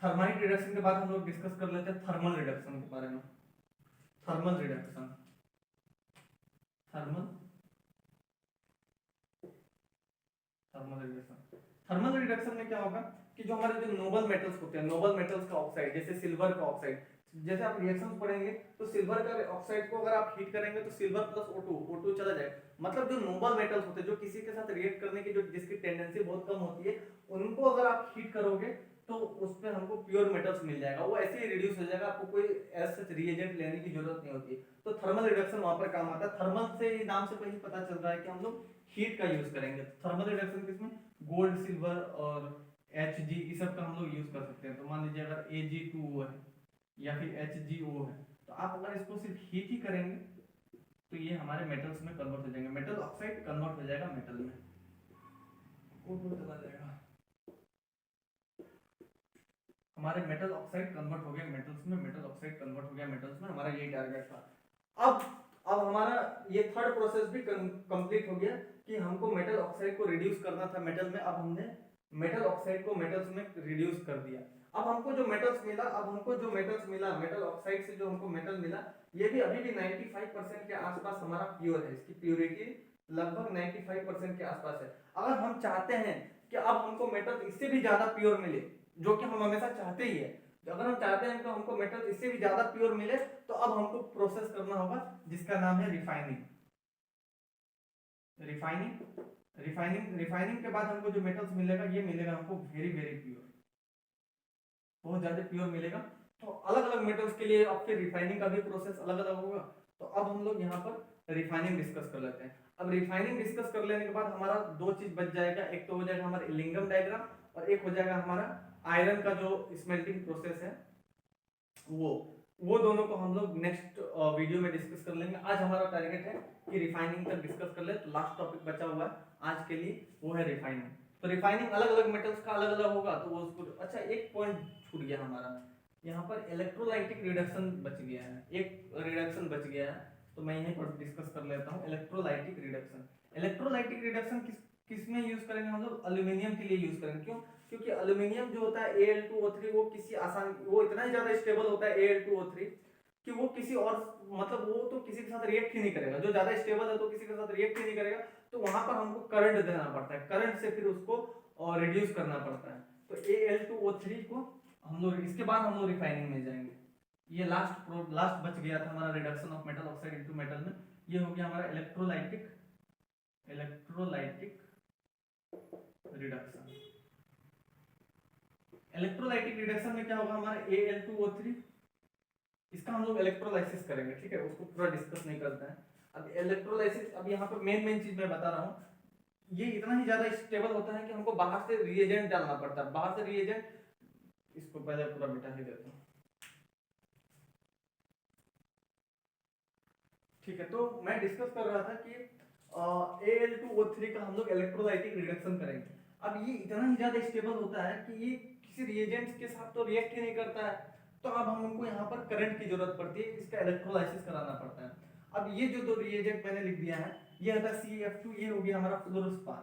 थर्माइट रिडक्शन के बाद हम लोग डिस्कस कर लेते हैं थर्मल रिडक्शन के बारे में। थर्मल रिडक्शन, थर्मल रिडक्शन में क्या होगा कि जो हमारे जो नोबल मेटल्स होते हैं, नोबल मेटल्स का ऑक्साइड, जैसे सिल्वर का ऑक्साइड, जैसे आप रिएक्शंस पढ़ेंगे तो सिल्वर का ऑक्साइड को अगर आप हीट करेंगे तो सिल्वर प्लस O2 चला जाएगा। मतलब जो नोबल मेटल्स होते हैं जो किसी के साथ रिएक्ट करने की जो जिसकी टेंडेंसी बहुत कम होती है, उनको अगर आप हीट करोगे तो उसमें हमको प्योर मेटल्स मिल जाएगा, वो ऐसे ही रिड्यूस हो जाएगा, आपको कोई एज सच रिएजेंट लेने की जरूरत नहीं होती। तो थर्मल रिडक्शन वहां पर काम आता है। थर्मल से नाम से पहले पता चल रहा है कि हम लोग हीट का यूज करेंगे। थर्मल रिडक्शन किसमें, गोल्ड, सिल्वर और Hg इस सब का हम लोग यूज कर सकते हैं। तो मान लीजिए अगर Ag2O है या फिर HgO है, तो आप अगर इसको सिर्फ हीट ही करेंगे तो ये हमारे मेटल्स में कन्वर्ट हो जाएंगे, मेटल ऑक्साइड कन्वर्ट हो जाएगा मेटल में, O2 चला जाएगा, हमारे मेटल ऑक्साइड कन्वर्ट हो गया मेटल्स में, मेटल ऑक्साइड कन्वर्ट हो गया मेटल्स में। हमारा यही टारगेट था। अब हमारा ये थर्ड प्रोसेस भी कंप्लीट हो गया कि हमको मेटल ऑक्साइड को रिड्यूस करना था मेटल में। अब हमने मेटल ऑक्साइड को मेटल्स में रिड्यूस कर दिया। अब हमको जो मेटल्स मिला, मेटल ऑक्साइड से जो हमको मेटल मिला, ये भी अभी भी 95% के आसपास हमारा प्योर है। इसकी प्योरिटी लगभग 95% के आसपास है। अगर हम चाहते हैं कि अब हमको मेटल इससे भी ज्यादा प्योर मिले, जो कि हम हमेशा चाहते ही है, तो अगर हम चाहते हैं कि हमको मेटल इससे भी ज्यादा प्योर मिले, तो अब हमको प्रोसेस करना होगा जिसका नाम है रिफाइनिंग। रिफाइनिंग के बाद हमको जो मेटल्स मिलेगा, ये मिलेगा हमको वेरी वेरी प्योर, बहुत ज्यादा प्योर मिलेगा। तो अलग अलग मेटल्स के लिए अब फिर रिफाइनिंग का भी प्रोसेस अलग अलग होगा। तो अब हम लोग यहाँ पर रिफाइनिंग डिस्कस कर लेते हैं। अब रिफाइनिंग डिस्कस कर लेने के बाद हमारा दो चीज बच जाएगा, एक तो हो जाएगा हमारा इलिंगम डायग्राम, और एक हो जाएगा हमारा आयरन का जो स्मेल्टिंग प्रोसेस है, वो दोनों को हम लोग नेक्स्ट वीडियो में डिस्कस कर लेंगे। आज हमारा टारगेट है कि रिफाइनिंग तक डिस्कस कर ले। तो लास्ट टॉपिक बचा हुआ है आज के लिए, वो है रिफाइनिंग। तो रिफाइनिंग अलग अलग मेटल्स का अलग अलग होगा, तो वो उसको अच्छा एक पॉइंट छूट गया हमारा, यहाँ पर इलेक्ट्रोलाइटिक रिडक्शन बच गया है, एक रिडक्शन बच गया है, तो मैं यहीं पर डिस्कस कर लेता हूँ। इलेक्ट्रोलाइटिक रिडक्शन, इलेक्ट्रोलाइटिक रिडक्शन किस में यूज करेंगे हम लोग? एल्यूमिनियम के लिए यूज करेंगे। क्यों? क्योंकि एल्यूमिनियम जो होता है Al2O3, वो इतना ही ज्यादा स्टेबल होता है Al2O3 कि वो किसी और, मतलब वो तो किसी के साथ रिएक्ट ही नहीं करेगा। जो ज्यादा स्टेबल है तो किसी के साथ रिएक्ट ही नहीं करेगा, तो वहां पर हमको करंट देना पड़ता है, करंट से फिर उसको रिड्यूस करना पड़ता है। तो Al2O3 को हम लोग, इसके बाद हम लोग रिफाइनिंग में जाएंगे। ये लास्ट बच गया था हमारा reduction of metal oxide into metal में। ये हो गया हमारा इलेक्ट्रोलाइटिक रिडक्शन। इलेक्ट्रोलाइटिक रिडक्शन में क्या होगा हमारा Al2O3, इसका हम लोग इलेक्ट्रोलाइसिस करेंगे, ठीक है, उसको पूरा डिस्कस नहीं करते हैं। अब इलेक्ट्रोलाइसिस, अब यहाँ पर मेन चीज मैं बता रहा हूँ, ये इतना ही ज्यादा स्टेबल होता है कि हमको बाहर से रिएजेंट डालना पड़ता है, बाहर से रिएजेंट, इसको पहले पूरा मिटा ही देता हूँ, ठीक है। तो मैं डिस्कस कर रहा था कि Al2O3 का हम लोग इलेक्ट्रोलाइटिक रिडक्शन करेंगे। अब ये इतना ही ज्यादा स्टेबल होता है कि ये किसी रिएजेंट्स के साथ तो रिएक्ट ही नहीं करता है, तो अब हमको यहाँ पर करंट की जरूरत पड़ती है, इसका इलेक्ट्रोलाइसिस कराना पड़ता है। अब ये जो दो रिएजेंट मैंने लिख दिया है, ये होता है CF2, ये हो गया हमारा फ्लोरोस्पार,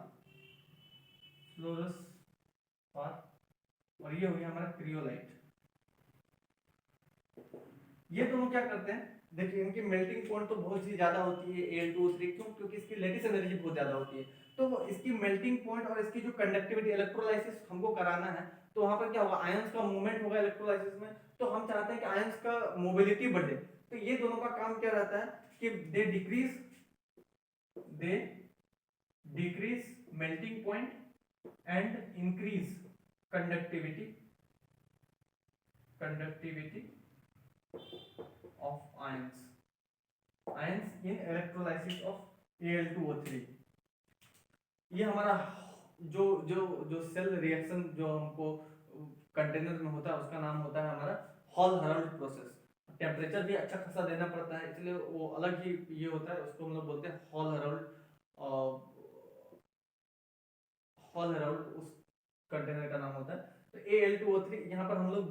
और ये हो गया हमारा क्रियोलाइट। ये दोनों क्या करते हैं, देखिए इनकी मेल्टिंग पॉइंट तो बहुत ही ज्यादा होती है Al2O3, क्यों? क्योंकि इसकी लेटिस एनर्जी बहुत ज्यादा होती है। तो इसकी मेल्टिंग पॉइंट और इसकी जो कंडक्टिविटी, इलेक्ट्रोलाइसिस हमको कराना है, तो वहां पर क्या होगा, आयंस का मूवमेंट होगा इलेक्ट्रोलाइसिस में। तो हम चाहते हैं कि आयंस का मोबिलिटी बढ़े, तो ये दोनों का काम क्या रहता है कि they decrease melting point and increase conductivity of ions in electrolysis of Al2O3। ये हमारा जो जो जो सेल रिएक्शन जो हमको कंटेनर में होता है, उसका नाम होता है हमारा हॉल हेराल्ड प्रोसेस। टेम्परेचर भी अच्छा खासा देना पड़ता है, इसलिए वो अलग ही ये होता है, उसको हम लोग बोलते हैं हॉल हेराल्ड, उस कंटेनर का नाम होता है। तो Al2O3, यहाँ पर हम लोग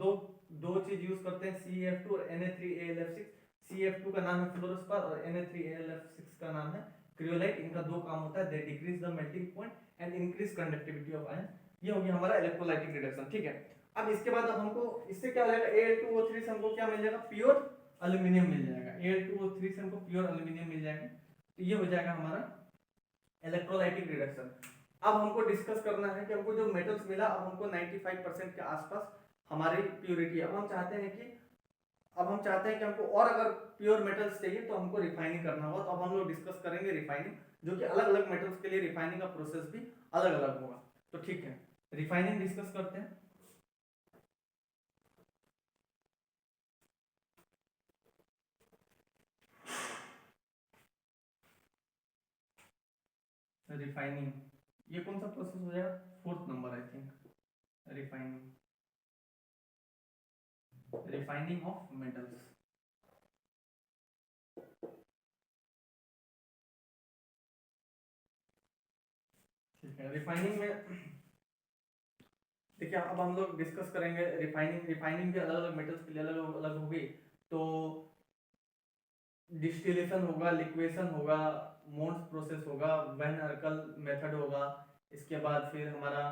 दो चीज यूज करते हैं, CF2 और Na3AlF6। CF2 का नाम है फ्लोरोस्पार और Na3AlF6 का नाम है क्रियोलाइट। इनका दो काम होता है, they decrease the melting point and increase conductivity of ion. ये हो गया हमारा इलेक्ट्रोलाइटिक रिडक्शन, ठीक है। अब इसके बाद अब हमको इससे क्या हो जाएगा, Al2O3 से हमको क्या मिल जाएगा, प्योर एल्यूमिनियम मिल जाएगा। Al2O3 से हमको प्योर एल्यूमिनियम मिल जाएगा, तो ये हो जाएगा हमारा इलेक्ट्रोलाइटिक रिडक्शन। अब हमको डिस्कस करना है कि हमको जो मेटल्स मिला, अब हमको 95% के आसपास हमारी प्योरिटी। अब हम चाहते हैं कि हमको और अगर प्योर मेटल्स चाहिए तो हमको रिफाइनिंग करना होगा। तो अब हम लोग डिस्कस करेंगे रिफाइनिंग, जो कि अलग अलग मेटल्स के लिए रिफाइनिंग का प्रोसेस भी अलग अलग होगा। तो ठीक है, रिफाइनिंग डिस्कस करते हैं। रिफाइनिंग, ये कौन सा प्रोसेस हो जाएगा, 4th number I think, refining of metals. ठीक है, रिफाइनिंग में देखिए अब हम लोग डिस्कस करेंगे रिफाइनिंग भी अलग अलग मेटल्स के लिए अलग अलग होगी। तो डिस्टिलेशन होगा, लिक्वेशन होगा, मोन्स प्रोसेस होगा, वैन अर्कल मेथड होगा, इसके बाद फिर हमारा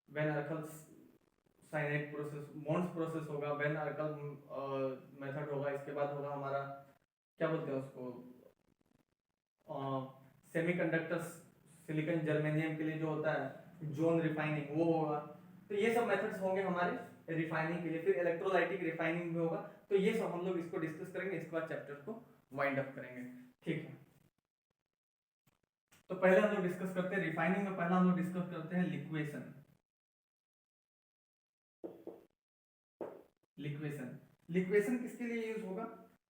van Arkel cyanide process, Mond's process होगा, वेन अर्कल मेथड होगा, इसके बाद होगा हमारा क्या बोलते हैं उसको, सेमीकंडक्टर्स, सिलिकॉन जर्मेनियम के लिए जो होता है जोन रिफाइनिंग वो होगा। तो ये सब मेथड्स होंगे हमारे रिफाइनिंग के लिए। फिर इलेक्ट्रोलाइटिक रिफाइनिंग भी होगा। तो ये सब हम लोग इसको डिस्कस करेंगे, इसके बाद चैप्टर को वाइंड अप करेंगे, ठीक है। तो पहले हम लोग डिस्कस करते हैं रिफाइनिंग में, पहला हम लोग डिस्कस करते हैं लिक्वेशन। लिक्वेशन किसके लिए यूज होगा?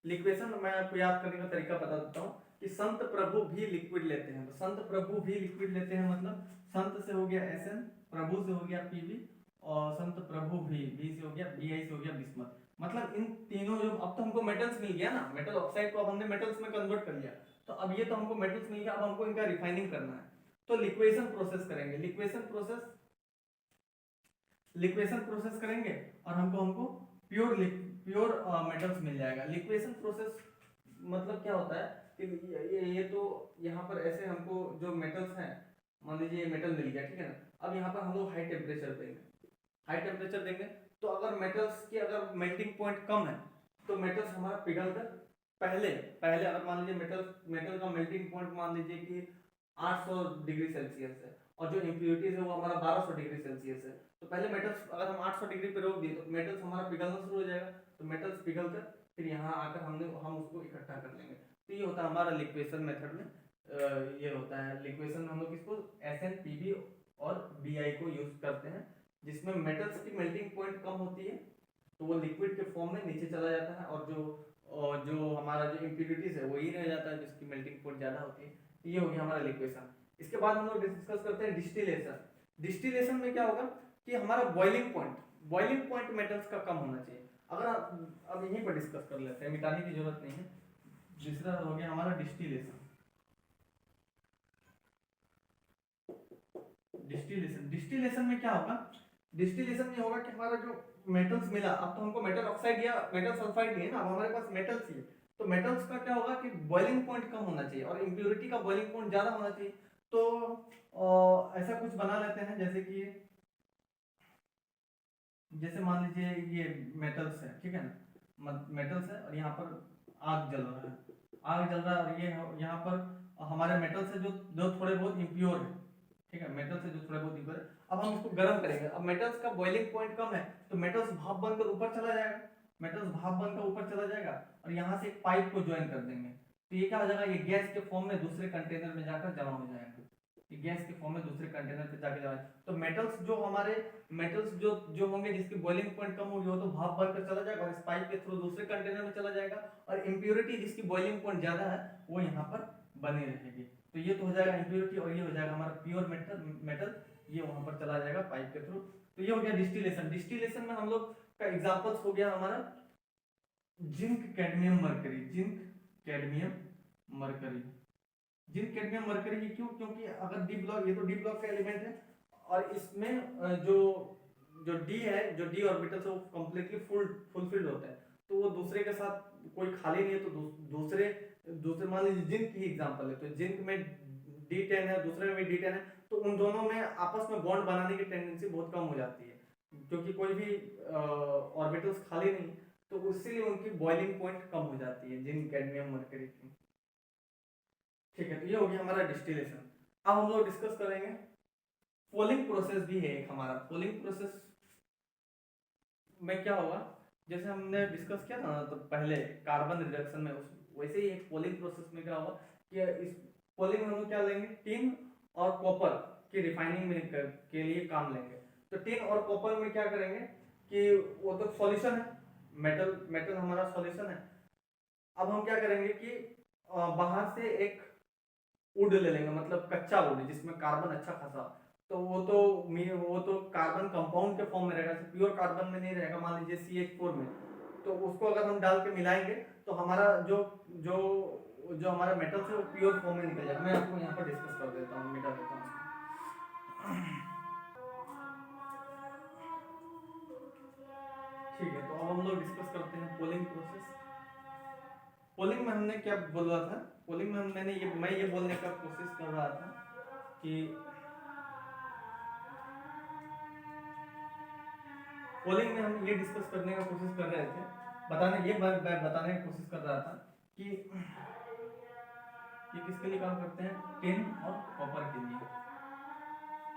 लिक्वेशन मैं आपको याद करने का तरीका बता देता हूँ कि संत प्रभु भी लिक्विड लेते हैं। तो संत प्रभु भी लिक्विड लेते हैं मतलब संत से हो गया Sn, प्रभु से हो गया Pb, और संत प्रभु भी बी से हो गया Bi से हो गया बिस्मथ। मतलब इन तीनों जो, अब तो हमको मेटल्स मिल गया ना, मेटल ऑक्साइड को अब हमने मेटल्स में कन्वर्ट कर लिया। तो अब ये तो हमको मेटल्स मिल गया, अब हमको इनका रिफाइनिंग करना है। तो लिक्वेशन प्रोसेस करेंगे, लिक्वेशन प्रोसेस करेंगे और हमको प्योर मेटल्स मिल जाएगा। लिक्वेशन प्रोसेस मतलब क्या होता है कि ये तो यहाँ पर ऐसे हमको जो मेटल्स हैं, मान लीजिए ये मेटल मिल गया, ठीक है ना। अब यहाँ पर हम लोग हाई टेम्परेचर देंगे। तो अगर मेटल्स की अगर मेल्टिंग पॉइंट कम है तो मेटल्स हमारा पिघल कर पहले अगर मान लीजिए मेटल का मेल्टिंग पॉइंट मान लीजिए कि 800 डिग्री सेल्सियस है और जो इम्प्योरिटीज है वो हमारा 1200 डिग्री सेल्सियस है। तो पहले मेटल्स अगर हम 800 डिग्री पे रोक दिए तो मेटल्स हमारा पिघलना शुरू हो जाएगा। तो मेटल्स पिघल कर फिर यहाँ आकर हम उसको इकट्ठा कर लेंगे। तो ये होता है हमारा लिक्वेशन मेथड में। ये होता है लिक्वेशन में हम लोग इसको Sn, Pb और Bi को यूज करते हैं, जिसमें मेटल्स की मेल्टिंग पॉइंट कम होती है तो वो लिक्विड के फॉर्म में नीचे चला जाता है, और जो हमारा जो इम्प्योरिटीज है वही रह जाता है जिसकी मेल्टिंग पॉइंट ज्यादा होती है। तो ये हो गया हमारा लिक्वेशन। इसके बाद हम लोग डिस्कस करते हैं डिस्टिलेशन। डिस्टिलेशन में क्या होगा कि हमारा बॉइलिंग पॉइंट मेटल्स का कम होना चाहिए। अगर अब यहीं पर डिस्कस कर लेते हैं, मिटाने की जरूरत नहीं है। दूसरा हो गया हमारा डिस्टिलेशन। डिस्टिलेशन में क्या होगा? डिस्टिलेशन में होगा कि हमारा जो मेटल्स मिला, अब तो हमको मेटल ऑक्साइड या मेटल सल्फाइड नहीं है ना, अब हमारे पास मेटल्स ही है। तो मेटल्स का क्या होगा कि बॉइलिंग पॉइंट कम होना चाहिए और इम्प्योरिटी का बॉइलिंग पॉइंट ज्यादा होना चाहिए। तो ऐसा कुछ बना लेते हैं, जैसे मान लीजिए ये मेटल्स है, ठीक है ना, मेटल्स है और यहाँ पर आग जल रहा है और ये यहाँ पर हमारे मेटल से जो थोड़े बहुत इम्प्योर है, ठीक है, मेटल से जो थोड़े बहुत इम्प्योर है, अब हम इसको गर्म करेंगे। अब मेटल्स का बॉइलिंग पॉइंट कम है तो मेटल्स भाप बनकर ऊपर चला जाएगा और यहाँ से एक पाइप को ज्वाइन कर देंगे। तो ये क्या हो जाएगा, ये गैस के फॉर्म में दूसरे कंटेनर में जाकर जमा हो जाएगा। ये गैस के फॉर्म में दूसरे कंटेनर पे जाके जमा। तो मेटल्स जो होंगे जिसकी बॉइलिंग पॉइंट कम होगी वो तो भाप बनकर चला जाएगा और इस पाइप के थ्रू दूसरे कंटेनर में चला जाएगा, और इम्प्योरिटी जिसकी बॉइलिंग पॉइंट ज्यादा है वो यहाँ पर बनी रहेगी। तो ये तो हो जाएगा इम्प्योरिटी और ये हो जाएगा हमारा प्योर मेटल, ये वहां पर चला जाएगा पाइप के थ्रू। तो ये हो गया डिस्टिलेशन में हम लोग का एग्जांपल्स हो गया हमारा zinc cadmium mercury. Zinc cadmium mercury ही क्यों? क्योंकि अगर डी ब्लॉक, ये तो डी ब्लॉक का एलिमेंट है और इसमें जो डी है, जो डी ऑर्बिटल है वो कंप्लीटली फुलफिल्ड होता है। तो वो दूसरे के साथ कोई खाली नहीं है। तो दूसरे मान लीजिए जिंक की एग्जांपल है, तो जिंक में D10 है, दूसरे में भी D10 है, तो उन दोनों में आपस में बॉन्ड बनाने की टेंडेंसी बहुत कम हो जाती है क्योंकि कोई भी ऑर्बिटल्स खाली नहीं, तो इसलिए उनकी बॉइलिंग पॉइंट कम हो जाती है जिंक कैडमियम मरकरी की। ठीक है, तो ये हो गया हमारा डिस्टिलेशन। अब हम लोग डिस्कस करेंगे पोलिंग प्रोसेस भी है एक हमारा। पोलिंग प्रोसेस में क्या होगा, जैसे हमने डिस्कस किया था ना तो पहले कार्बन रिडक्शन में, वैसे ही एक पोलिंग प्रोसेस में क्या होगा कि इस पोलिंग में हम लोग क्या लेंगे, टिन और कॉपर की रिफाइनिंग में के लिए काम लेंगे। तो टिन और कॉपर में क्या करेंगे कि वो तो सॉल्यूशन है, मेटल हमारा सॉल्यूशन है। अब हम क्या करेंगे कि बाहर से एक वुड ले लेंगे, मतलब कच्चा वुड जिसमें कार्बन अच्छा खासा, तो वो तो कार्बन कंपाउंड के फॉर्म में रहेगा, प्योर कार्बन में नहीं रहेगा, मान लीजिए CH4 में। तो उसको अगर हम डाल के मिलाएंगे तो हमारा जो जो जो हमारा मेटल्स है वो प्योर फॉर्म में निकल जाएगा। मैं आपको यहाँ पर डिस्कस कर देता हूँ, मिटा देता हूँ। ठीक है, तो अब हम लोग डिस्कस करते हैं पोलिंग प्रोसेस। पोलिंग में हमने क्या बोल रहा था, पोलिंग में मैं ये बोलने का कोशिश कर रहा था कि पोलिंग में हम ये डिस्कस करने की कोशिश कर रहे थे, बताने की कोशिश कर रहा था कि ये किसके लिए काम करते हैं, टिन और कॉपर के लिए।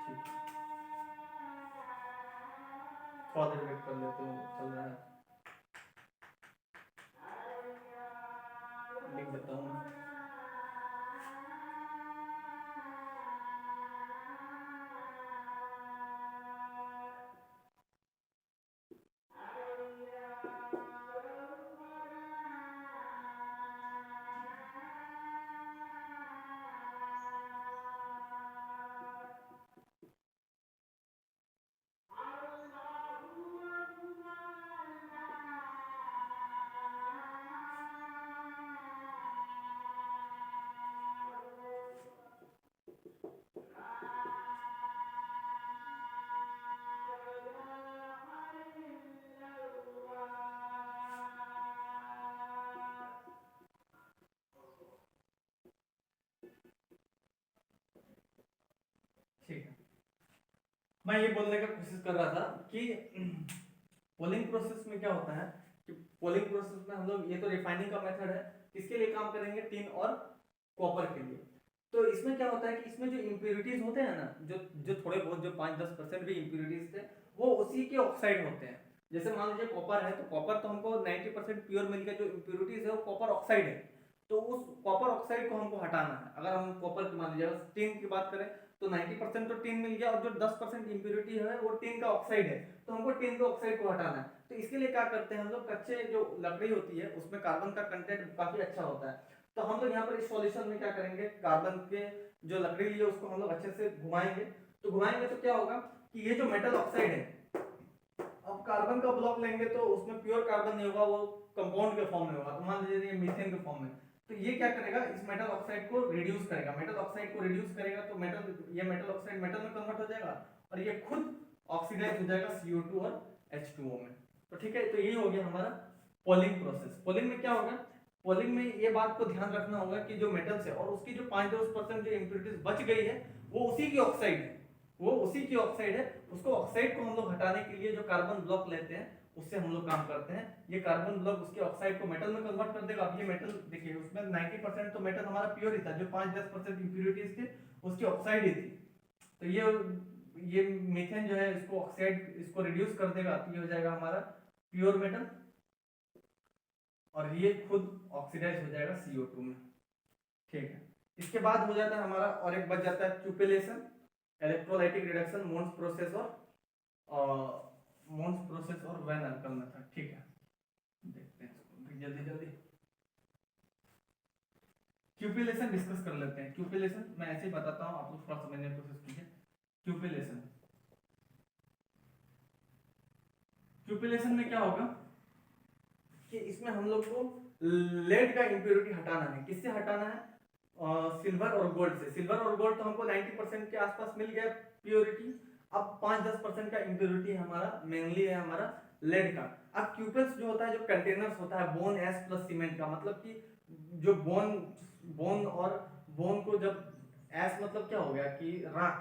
ठीक, थोड़ा देर वेट कर लेते हो, चल रहा है, लिख देता हूँ। ठीक है, मैं ये बोलने का कोशिश कर रहा था कि पोलिंग प्रोसेस में क्या होता है कि पोलिंग प्रोसेस में हम लोग, ये तो रिफाइनिंग का मेथड है, किसके लिए काम करेंगे, टिन और कॉपर के लिए। तो इसमें क्या होता है कि इसमें जो इम्प्योरिटीज होते हैं ना, जो जो थोड़े बहुत जो 5-10% भी इम्प्योरिटीज थे, वो उसी के ऑक्साइड होते हैं। जैसे मान लीजिए कॉपर है, तो कॉपर तो हमको 90% प्योर मिल गया, जो इम्प्योरिटीज है वो कॉपर ऑक्साइड है, तो उस कॉपर ऑक्साइड को हमको हटाना है। अगर हम कॉपर की मान लीजिए टिन की बात करें तो 90% तो टिन मिल गया, और जो 10% इम्प्योरिटी है वो टिन का ऑक्साइड है, तो हमको टिन के ऑक्साइड को हटाना है। तो इसके लिए क्या करते हैं हम लोग, कच्चे जो लकड़ी होती है उसमें कार्बन का कंटेंट काफी अच्छा होता है, तो हम लोग यहाँ पर इस सॉल्यूशन में क्या करेंगे, कार्बन के जो लकड़ी लिए उसको हम लोग अच्छे से घुमाएंगे। तो घुमाएंगे तो क्या होगा कि ये जो मेटल ऑक्साइड है, अब कार्बन का ब्लॉक लेंगे तो उसमें प्योर कार्बन नहीं होगा, वो कंपाउंड के फॉर्म में होगा, तो मान लीजिए ये मीथेन के फॉर्म में। तो ये क्या करेगा, इस मेटल ऑक्साइड को रिड्यूस करेगा, मेटल ऑक्साइड को रिड्यूस करेगा, तो ये मेटल ऑक्साइड मेटल में कन्वर्ट हो जाएगा, और ये खुद ऑक्सीडाइज हो जाएगा CO2 और H2O में। तो ठीक है, तो यही हो गया हमारा पोलिंग प्रोसेस। पोलिंग में क्या होगा, पोलिंग में ये बात को ध्यान रखना होगा कि जो मेटल्स है और उसकी जो 5-10% जो इम्प्योरिटीज बच गई है, वो उसी की ऑक्साइड है, वो उसी की ऑक्साइड है। उसको ऑक्साइड को हम लोग हटाने के लिए जो कार्बन ब्लॉक लेते हैं उससे हम लोग काम करते हैं। ये कार्बन ब्लॉक उसके ऑक्साइड को मेटल में कन्वर्ट कर देगा। अब ये मेटल देखिए, उसमें 90% तो मेटल हमारा प्योर ही था, जो 5-10% इंप्योरिटीज थे उसकी ऑक्साइड ही थी। तो ये मीथेन जो है इसको ऑक्साइड, इसको रिड्यूस कर देगा, तो ये हो जाएगा हमारा प्योर मेटल, और ये खुद ऑक्सीडाइज हो जाएगा CO2 में। ठीक है, इसके बाद हो जाता है हमारा, और एक बच जाता है क्यूपेलेशन, इलेक्ट्रोलाइटिक रिडक्शन, मोन्स प्रोसेस और वैन अल्कल मेथड। ठीक है, देखते हैं इसको जल्दी जल्दी। क्यूपेलेशन डिस्कस कर लेते हैं। क्यूपेलेशन मैं ऐसे ही बताता हूं, आप लोग थोड़ा समझने की कोशिश कीजिए। क्यूपेलेशन में क्या होगा कि इसमें हम लोग को लेड का इंप्योरिटी हटाना है। किससे हटाना है, सिल्वर और गोल्ड से। सिल्वर और गोल्ड तो हमको 90% के आसपास मिल गया प्योरिटी, अब 5-10% का इंप्योरिटी हमारा मेनली है हमारा लेड का। अब क्यूपेल्स जो होता है, जो कंटेनर्स होता है बोन एस प्लस सीमेंट का, मतलब कि जो बोन और बोन को जब एस मतलब क्या हो गया कि राख,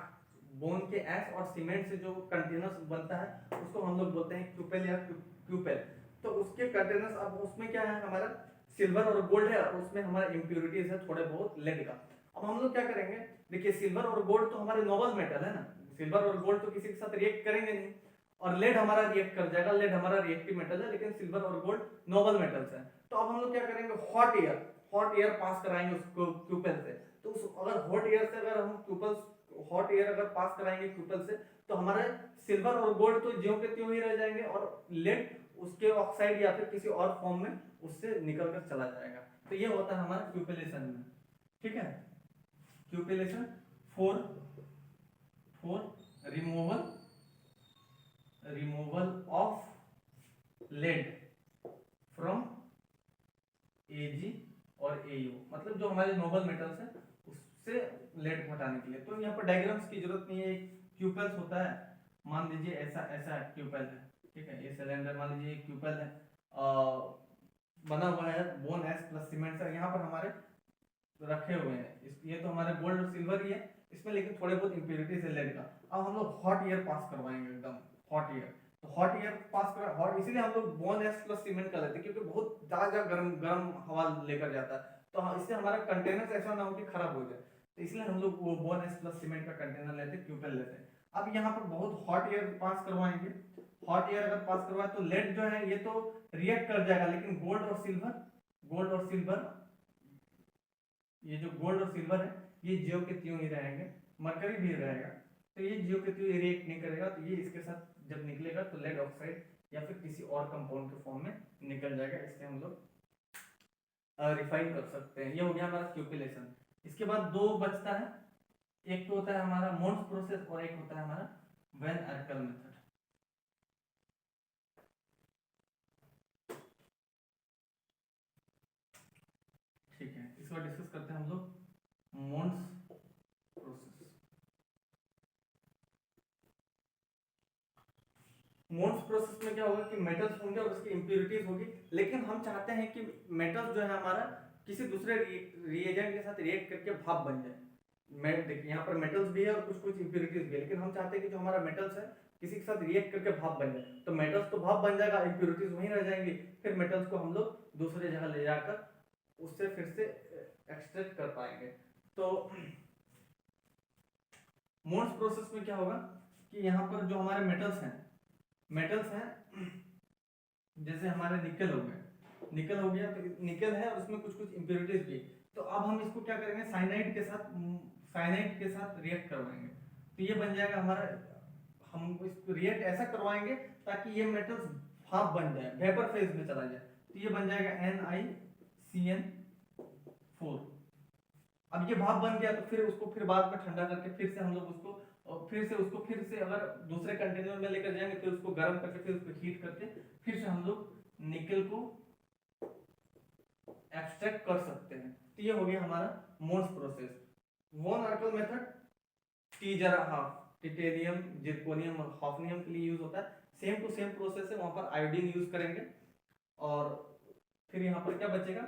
बोन के एस और सीमेंट से जो कंटेनर्स बनता है उसको हम लोग बोलते हैं क्यूपेल या क्यूपेल। तो उसके कंटेनर्स, अब उसमें क्या है हमारा सिल्वर और गोल्ड है, और उसमें हमारा इंप्योरिटीज है थोड़े बहुत लेड का। अब हम लोग क्या करेंगे, देखिए सिल्वर और गोल्ड तो हमारे नोबल मेटल है ना, सिल्वर और गोल्ड तो किसी के साथ रिएक्ट करेंगे नहीं, और लेड हमारा रिएक्ट कर जाएगा, लेड हमारा रिएक्टिव मेटल है, लेकिन सिल्वर और गोल्ड नोबल मेटल्स हैं। तो अब हम लोग क्या करेंगे, हॉट एयर पास कराएंगे उसको क्यूपेल से। तो अगर हॉट एयर से अगर हम हॉट एयर अगर पास कराएंगे क्यूपेल से, तो हमारे सिल्वर और गोल्ड तो ज्यों के त्यों ही रह जाएंगे, और लेड उसके ऑक्साइड या फिर किसी और फॉर्म में उससे निकल कर चला जाएगा। तो ये होता है हमारा क्यूपेलेशन में। ठीक है, cupellation for removal of lead from Ag और AU, मतलब जो हमारे नोबल मेटल्स हैं उससे लेड को हटाने के लिए। तो यहाँ पर डायग्राम्स की जरूरत नहीं है, क्यूपेल्स होता है, मान लीजिए ऐसा क्यूपेल है, ठीक है, ये सिलेंडर मान लीजिए क्यूपेल है, बना हुआ है बोन एस प्लस सीमेंट से, यहाँ पर हमारे रखे हुए हैं ये तो हमारे गोल्ड और सिल्वर ही है इसमें, लेकिन थोड़े बहुत इंप्योरिटीज है लेड का। अब हम लोग हॉट एयर पास करवाएंगे, एकदम हॉट एयर। तो तो हॉट एयर पास कर हॉट, इसीलिए हम लोग बोन एस प्लस सीमेंट कर लेते हैं क्योंकि बहुत ज्यादा गर्म गर्म हवा लेकर जाता है, तो इससे हमारा कंटेनर ऐसा ना हो कि खराब हो जाए, तो इसलिए हम लोग वो बोन एस प्लस सीमेंट का कंटेनर लेते हैं, क्यूपेल लेते हैं। अब यहाँ पर बहुत हॉट एयर पास करवाएंगे, हॉट एयर अगर पास करवाए तो लेड जो है ये तो रिएक्ट कर जाएगा, लेकिन गोल्ड और सिल्वर, गोल्ड और सिल्वर, ये जो गोल्ड और सिल्वर है ये ज्यो के त्यों ही रहेंगे, मरकरी भी रहेगा, तो ये ज्यो के त्यों रिएक्ट नहीं करेगा, तो ये इसके साथ जब निकलेगा तो लेड ऑक्साइड या फिर किसी और कंपाउंड के फॉर्म में निकल जाएगा, इससे हम लोग रिफाइन कर सकते हैं। ये हो गया हमारा क्यूपिलेशन। इसके बाद दो बचता है, एक तो होता है हमारा मोन्स प्रोसेस और एक होता है हमारा वैन आर्कल मेथड। ठीक है, इस बार डिस्कस करते हैं हम लोग मोन्स प्रोसेस। मोन्स प्रोसेस में क्या होगा कि मेटल्स होंगे और उसकी इंप्योरिटीज होगी, लेकिन हम चाहते हैं कि मेटल्स जो है हमारा किसी दूसरे रिएजेंट के साथ रिएक्ट करके भाप बन जाए। देखिए यहाँ पर मेटल्स भी है और कुछ कुछ इंप्योरिटीज भी है, लेकिन हम चाहते हैं कि जो हमारा मेटल्स है किसी के साथ रिएक्ट करके भाप बन जाए, तो मेटल्स तो भाप बन जाएगा, इंप्योरिटीज वहीं रह जाएंगी, फिर मेटल्स को हम लोग दूसरे जगह ले जाकर उससे फिर से एक्सट्रैक्ट कर पाएंगे। तो मोन्स प्रोसेस में क्या होगा कि यहाँ पर जो हमारे मेटल्स हैं जैसे हमारे निकल हो गया, निकल हो गया, तो निकल है और उसमें कुछ कुछ इंप्योरिटीज भी, तो अब हम इसको क्या करेंगे साइनाइड के साथ रिएक्ट करवाएंगे, तो ये बन जाएगा हमारा, हम इसको रिएक्ट ऐसा करवाएंगे ताकि ये मेटल्स भाप बन जाए, वेपर फेज में चला जाए, तो ये बन जाएगा NiCN4। अब ये भाप बन गया तो फिर उसको फिर बाद में ठंडा करके फिर से हम लोग उसको फिर से अगर दूसरे कंटेनर में लेकर जाएंगे, फिर उसको गर्म करके फिर उसको हीट करके फिर से हम लोग निकल को एक्सट्रैक्ट कर सकते हैं। तो ये हो गया हमारा मोन्स प्रोसेस। वॉन आर्कल मेथड टी जरा हाफ टिटेनियम, जिरकोनियम और हॉफनियम के लिए यूज होता है, सेम टू सेम प्रोसेस है, वहां पर आयोडीन यूज करेंगे और फिर यहाँ पर क्या बचेगा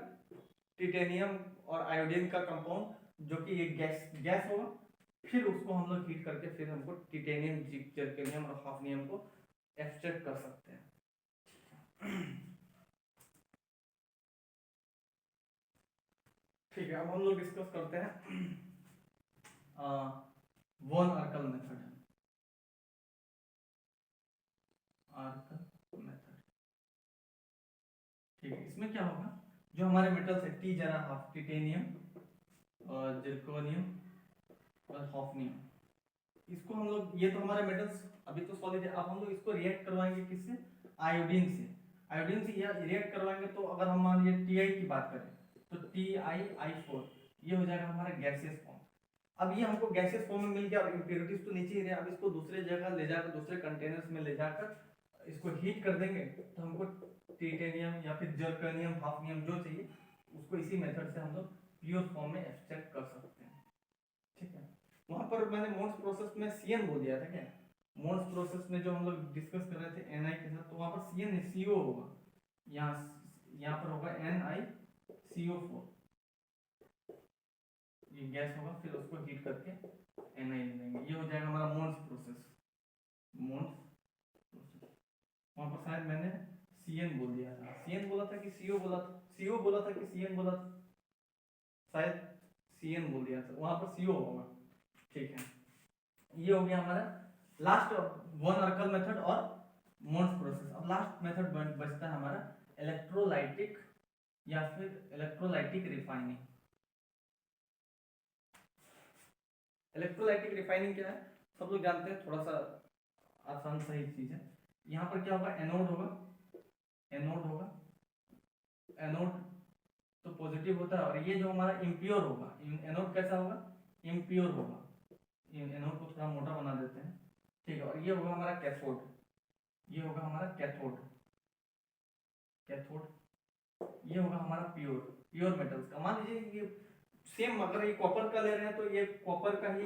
टिटेनियम और आयोडीन का कंपाउंड जो कि एक गैस होगा, फिर उसको हम लोग हीट करके फिर हमको टिटेनियम, जिरकोनियम और हॉफनियम को एक्सट्रैक्ट कर सकते हैं। ठीक है, अब हम लोग डिस्कस करते हैं वॉन आर्कल मेथड। ठीक है, इसमें क्या होगा जो हमारे मेटल्स है टी जरा हाफ टिटेनियम और जिरकोनियम और हॉफनियम, इसको हम लोग, ये तो हमारे मेटल्स अभी तो सॉलिड है, अब हम लोग इसको रिएक्ट करवाएंगे किससे, आयोडीन से। आयोडीन से ये रिएक्ट करवाएंगे तो अगर हम मान लीजिए Ti की बात करें तो TiI4 ये हो जाएगा हमारा गैसियस फॉर्म। अब ये हमको गैसियस फॉर्म में मिल गया और इंप्योरिटीज तो नीचे ही रहे, अब इसको दूसरे जगह ले जाकर दूसरे कंटेनर्स में ले जाकर इसको हीट कर देंगे तो हमको टिटेनियम या फिर जर्कोनियम, हाफनियम जो चाहिए उसको इसी मेथड से हम लोग प्योर फॉर्म में एक्सट्रैक्ट कर सकते हैं। ठीक है, वहां पर मैंने मोन्स प्रोसेस में CN बोल दिया था क्या, मोन्स प्रोसेस में जो हम लोग डिस्कस कर रहे थे Ni के साथ, तो वहां पर CN नहीं CO होगा, यहाँ पर होगा NiCO4, ये गैस होगा, फिर उसको हीट करके Ni ले लेंगे, ये हो जाएगा हमारा मोन्स प्रोसेस। वहां पर शायद मैंने CN बोल दिया था, CN बोला था कि CO बोला था, CO बोला था कि CN बोला था, शायद CN बोल दिया था, वहां पर CO होगा। ठीक है, ये हो गया हमारा लास्ट वॉन आर्कल मेथड और मोन्स प्रोसेस। अब लास्ट मेथड बचता है हमारा इलेक्ट्रोलाइटिक या फिर इलेक्ट्रोलाइटिक रिफाइनिंग। इलेक्ट्रोलाइटिक रिफाइनिंग क्या है सब लोग जानते हैं, थोड़ा सा आसान सही चीज है। यहाँ पर क्या होगा, एनोड होगा, एनोड तो पॉजिटिव होता है, और ये जो हमारा इम्प्योर होगा, एनोड कैसा होगा, इम्प्योर होगा, एनोड को थोड़ा मोटा बना देते हैं। ठीक है, और ये होगा हमारा कैथोड, ये होगा हमारा कैथोड, ये होगा हमारा प्योर मेटल्स का। मान लीजिए ये सेम, अगर ये कॉपर का ले रहे हैं तो ये कॉपर का ही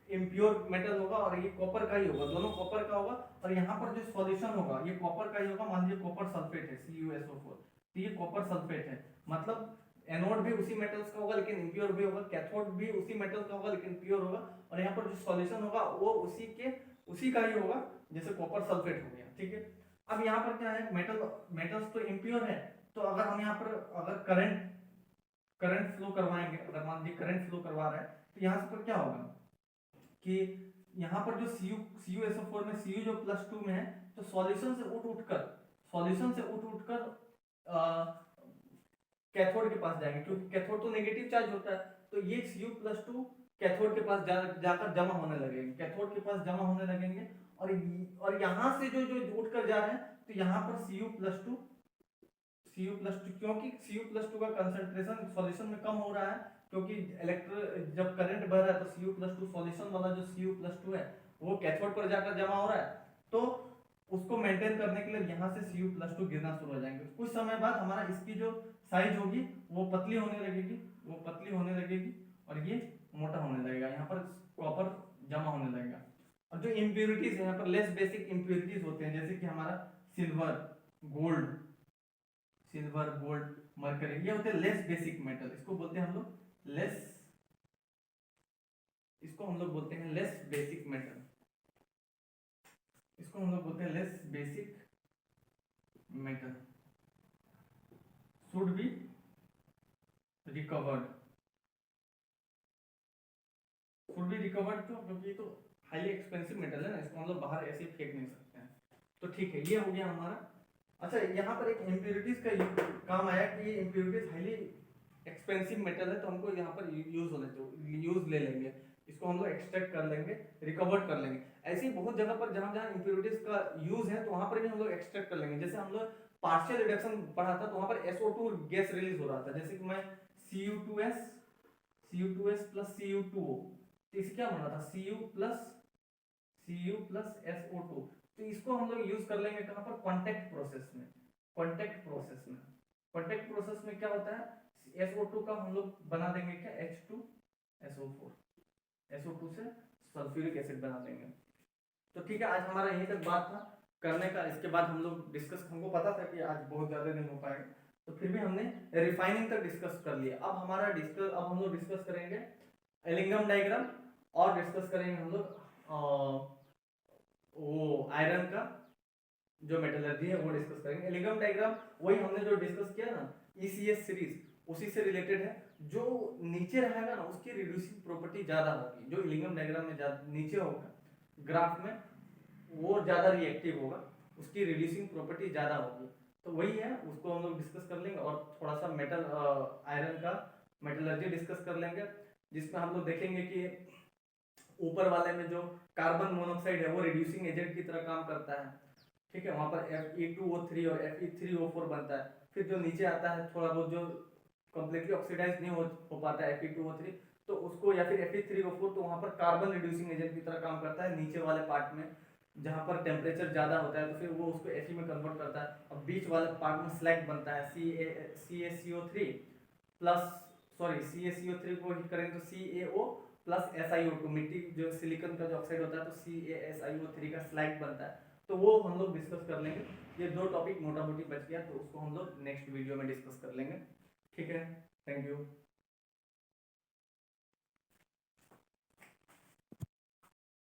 इम्प्योर मेटल होगा और ये कॉपर का ही होगा, दोनों कॉपर का होगा, और यहाँ पर जो सॉल्यूशन होगा ये कॉपर का ही होगा। मान लीजिए कॉपर सल्फेट है CuSO4, तो ये कॉपर सल्फेट है, मतलब एनोड भी उसी मेटल्स का होगा लेकिन इम्प्योर भी होगा, कैथोड भी उसी मेटल का होगा लेकिन प्योर होगा, और यहाँ पर जो सॉल्यूशन होगा वो उसी के उसी का ही होगा जैसे कॉपर सल्फेट हो गया, ठीक है। अब यहाँ पर क्या है, मेटल्स तो इम्प्योर है, तो अगर हम यहाँ पर अगर करंट फ्लो करवाएंगे, अगर मान लीजिए करंट फ्लो करवा रहा है, तो यहाँ पर क्या होगा कि यहाँ पर जो CuSO4 में Cu जो +2 में है, तो सॉल्यूशन से उठ कर कैथोड के पास जाएंगे, क्योंकि कैथोड तो नेगेटिव चार्ज होता है, तो ये Cu+2 कैथोड के पास जाकर जमा होने लगेंगे, कैथोड के पास जमा होने लगेंगे, और यहाँ से जो जो उठ कर जा रहे हैं, तो यहाँ पर Cu+2 क्योंकि Cu+2 का कंसंट्रेशन सॉल्यूशन में कम हो रहा है, क्योंकि जब करंट बह रहा है तो Cu+2 सॉल्यूशन वाला जो Cu+2 है वो कैथोड पर जाकर जमा हो रहा है, तो उसको मेंटेन करने के लिए यहाँ से Cu+2 गिरना शुरू हो जाएंगे। कुछ समय बाद हमारा इसकी जो साइज होगी वो पतली होने लगेगी और ये मोटा होने लगेगा, यहाँ पर कॉपर जमा होने लगेगा। और जो इम्प्योरिटीज है यहाँ पर लेस बेसिक इम्प्योरिटीज होते हैं, जैसे कि हमारा सिल्वर गोल्ड मरकरी, ये होते हैं लेस बेसिक मेटल, इसको बोलते हैं हम लोग लेस बेसिक मेटल, इसको हम लोग बोलते हैं less basic metal should be recovered क्यों, क्योंकि ये तो हाईली एक्सपेंसिव मेटल है ना, इसको हम लोग बाहर ऐसे फेंक नहीं सकते हैं। तो ठीक है, ये हो गया हमारा। अच्छा, यहाँ पर एक इम्प्योरिटीज का काम आया कि ये इम्प्योरिटीज हाईली एक्सपेंसिव मेटल है, तो हमको यहाँ पर यूज ले लेंगे, इसको हम लोग एक्सट्रैक्ट कर लेंगे, रिकवर्ड कर लेंगे। ऐसे ही बहुत जगह पर जहाँ जहाँ इम्प्योरिटीज का यूज है, तो वहाँ पर भी हम लोग एक्सट्रैक्ट कर लेंगे। जैसे हम लोग पार्शियल रिडक्शन पढ़ा था, तो वहाँ पर SO2 गैस रिलीज हो रहा था, जैसे कि मैं Cu2s प्लस Cu2O, तो इसे क्या बन रहा था Cu प्लस SO2, तो इसको हम लोग यूज कर लेंगे कहाँ पर, कॉन्टैक्ट प्रोसेस में क्या होता है, SO2 का हम लोग बना देंगे क्या H2SO4, SO2 से सल्फ्यूरिक एसिड बना देंगे। तो ठीक है, आज हमारा यहीं तक बात था करने का, इसके बाद हम लोग हमको पता था कि आज बहुत ज्यादा नहीं हो पाएगा, तो फिर भी हमने रिफाइनिंग तक डिस्कस कर लिया। अब हम लोग डिस्कस करेंगे एलिंगम डायग्राम, और डिस्कस करेंगे हम लोग वो आयरन का जो मेटलर्जी है वो डिस्कस करेंगे। एलिंगम डायग्राम वही हमने जो डिस्कस किया ना ECS सीरीज, उसी से रिलेटेड है। जो नीचे रहेगा ना उसकी रिड्यूसिंग प्रॉपर्टी ज्यादा होगी, जो एलिंगम डायग्राम में नीचे होगा ग्राफ में वो ज्यादा रिएक्टिव होगा, उसकी रिड्यूसिंग प्रॉपर्टी ज्यादा होगी, तो वही है, उसको हम लोग डिस्कस कर लेंगे। और थोड़ा सा आयरन का मेटलर्जी डिस्कस कर लेंगे, जिसमें हम लोग देखेंगे कि ऊपर वाले में जो कार्बन मोनोऑक्साइड है वो रिड्यूसिंग एजेंट की तरह काम करता है, ठीक है, वहां पर Fe2O3 और Fe3O4 बनता है। फिर जो नीचे आता है थोड़ा बहुत जो कंप्लीटली ऑक्सीडाइज नहीं हो पाता है Fe2O3, तो उसको या फिर Fe3O4, तो वहां पर कार्बन रिड्यूसिंग एजेंट की तरह काम करता है नीचे वाले पार्ट में, जहां पर टेम्परेचर ज्यादा होता है, तो फिर वो उसको Fe में कन्वर्ट करता है, और बीच वाले पार्ट में स्लैग बनता है CaCO3 प्लस CaCO3 को हिट करेंगे तो CaO प्लस SiO2, मिट्टी जो सिलिकॉन का जो ऑक्साइड होता है, तो CaSiO3 का स्लैग बनता है, तो वो हम लोग डिस्कस कर लेंगे। ये दो टॉपिक मोटा मोटी बच गया, तो उसको हम लोग नेक्स्ट वीडियो में डिस्कस कर लेंगे, ठीक है। Thank you.